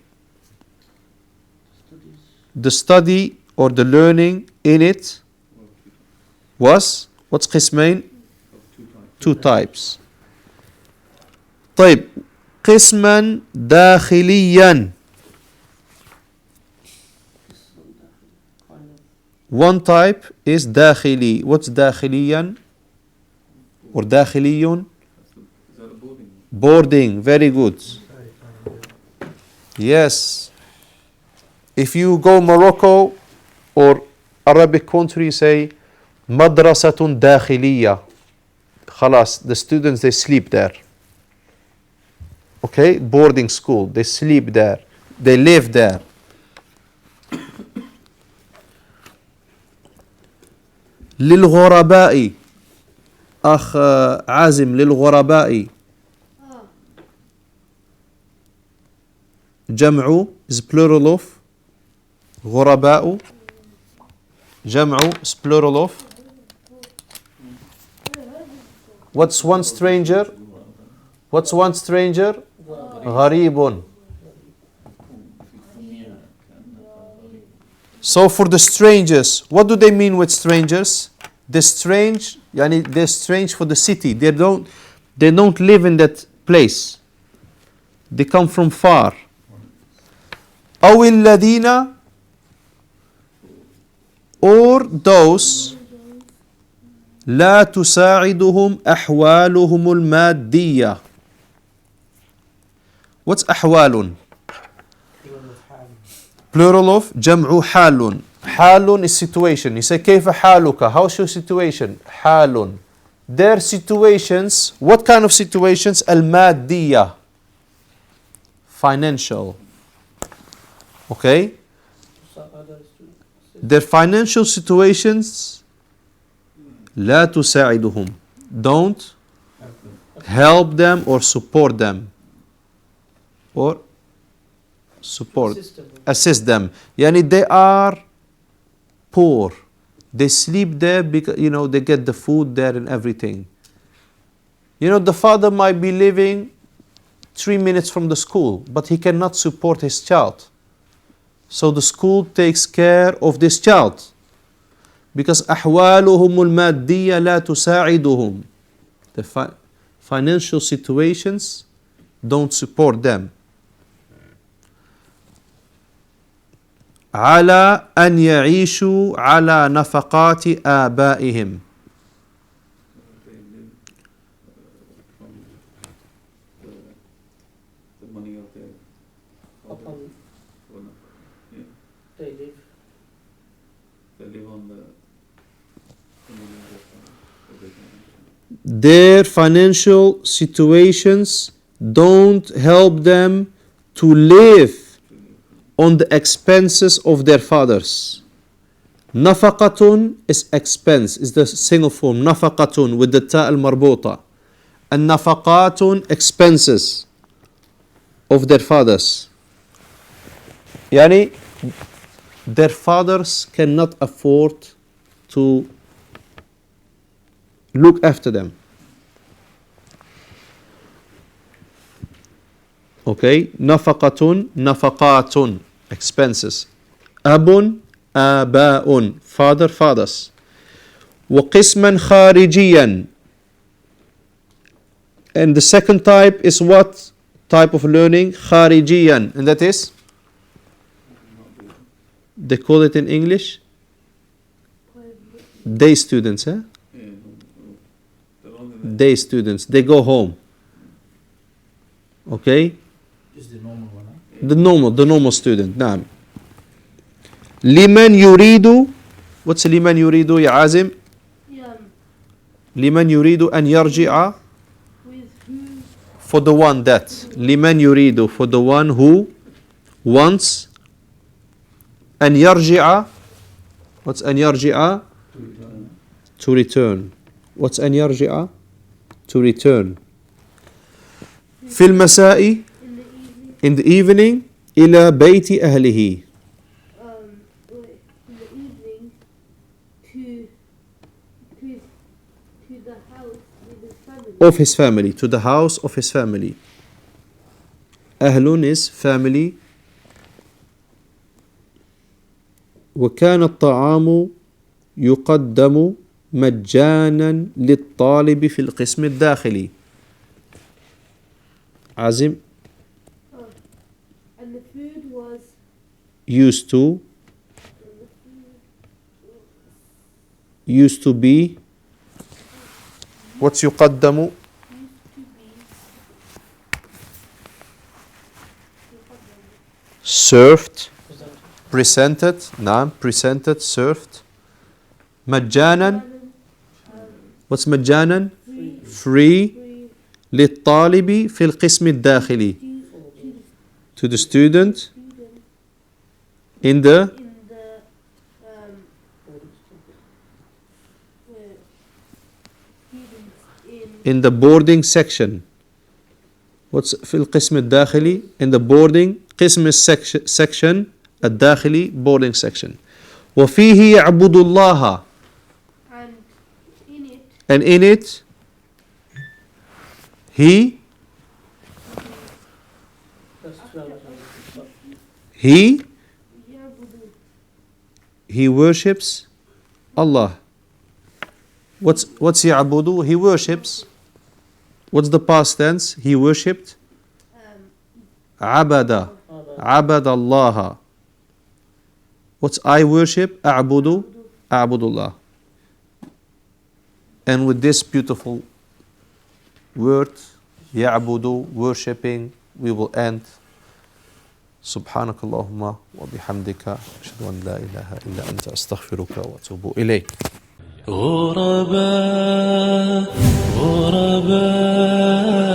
The study or the learning in it was, what's قسمين? Two types. طيب قسما داخليا. One type is داخلي. What's داخليا? Or داخلي? Boarding. Very good. Yes. If you go Morocco or Arabic country, say مدرسة داخلية. خلاص, the students, they sleep there. Okay, boarding school, they sleep there, they live there. للغرباء. أخ عازم, للغرباء. جمع is plural of غرباء. جمع is plural of What's one stranger? What's one stranger? غريب. So for the strangers, what do they mean with strangers? The strange, yani they're strange for the city. They don't live in that place. They come from far. أو الذين, or those لا تساعدهم أحوالهم المادية. What's أحوال? Plural of جمع حال. حال is situation. You say كيف حالك? How's your situation? حال. Their situations, what kind of situations? المادية. Financial. Okay? Their financial situations لا تساعدهم. Don't help them or support them. Or support. Assist them. Yani they are poor. They sleep there because, they get the food there and everything. The father might be living 3 minutes from the school, but he cannot support his child. So the school takes care of this child. Because أحوالهم المادية لا تساعدهم. The financial situations don't support them. على أن يعيشوا على نفقات آبائهم. Their financial situations don't help them to live on the expenses of their fathers. Nafaqatun is expense, is the single form. Nafaqatun with the ta al-marbuta. And nafaqatun, expenses of their fathers. Yani, their fathers cannot afford to look after them. Okay, nafaqatun, nafaqatun, expenses. Abun, aba'un, father, fathers. وقسما خارجيا. And the second type is what type of learning? خارجيا. And that is? They call it in English? Day students, huh? Day students. They go home. Okay? Just the normal one, huh? The normal student. نعم. لمن يريد. What's لمن يريد يا عازم? لمن يريد أن يرجع. For the one that. لمن يريد. For the one who wants. أن يرجع. What's أن يرجع? To return. What's أن يرجع? To return. في المساء. In the evening. إلى بيت أهله. In the evening to the house with his family. Of his family. To the house of his family. أهل is family. وكان الطعام يقدم مجانا للطالب في القسم الداخلي. عازم. And the food was used to be. What's يقدم? Served. Presented. نعم. Presented. Served. مجانا. What's مجانا? Free. للطالب في القسم الداخلي. To the student in the boarding section. What's في القسم الداخلي? In the boarding. قسم section الداخلي boarding section. وفيه يعبد الله. And in it He That's 12 hours. he worships Allah. What's ya'budu? He worships. What's the past tense? He worshipped. Abada. Abada Allah. What's I worship? A'budu. A'budullah. And with this beautiful word, ya'budu, worshipping, we will end. سبحانك اللهم وبحمدك أشهد أن لا إله إلا أنت أستغفرك وأتوب إليك. غرباء غرباء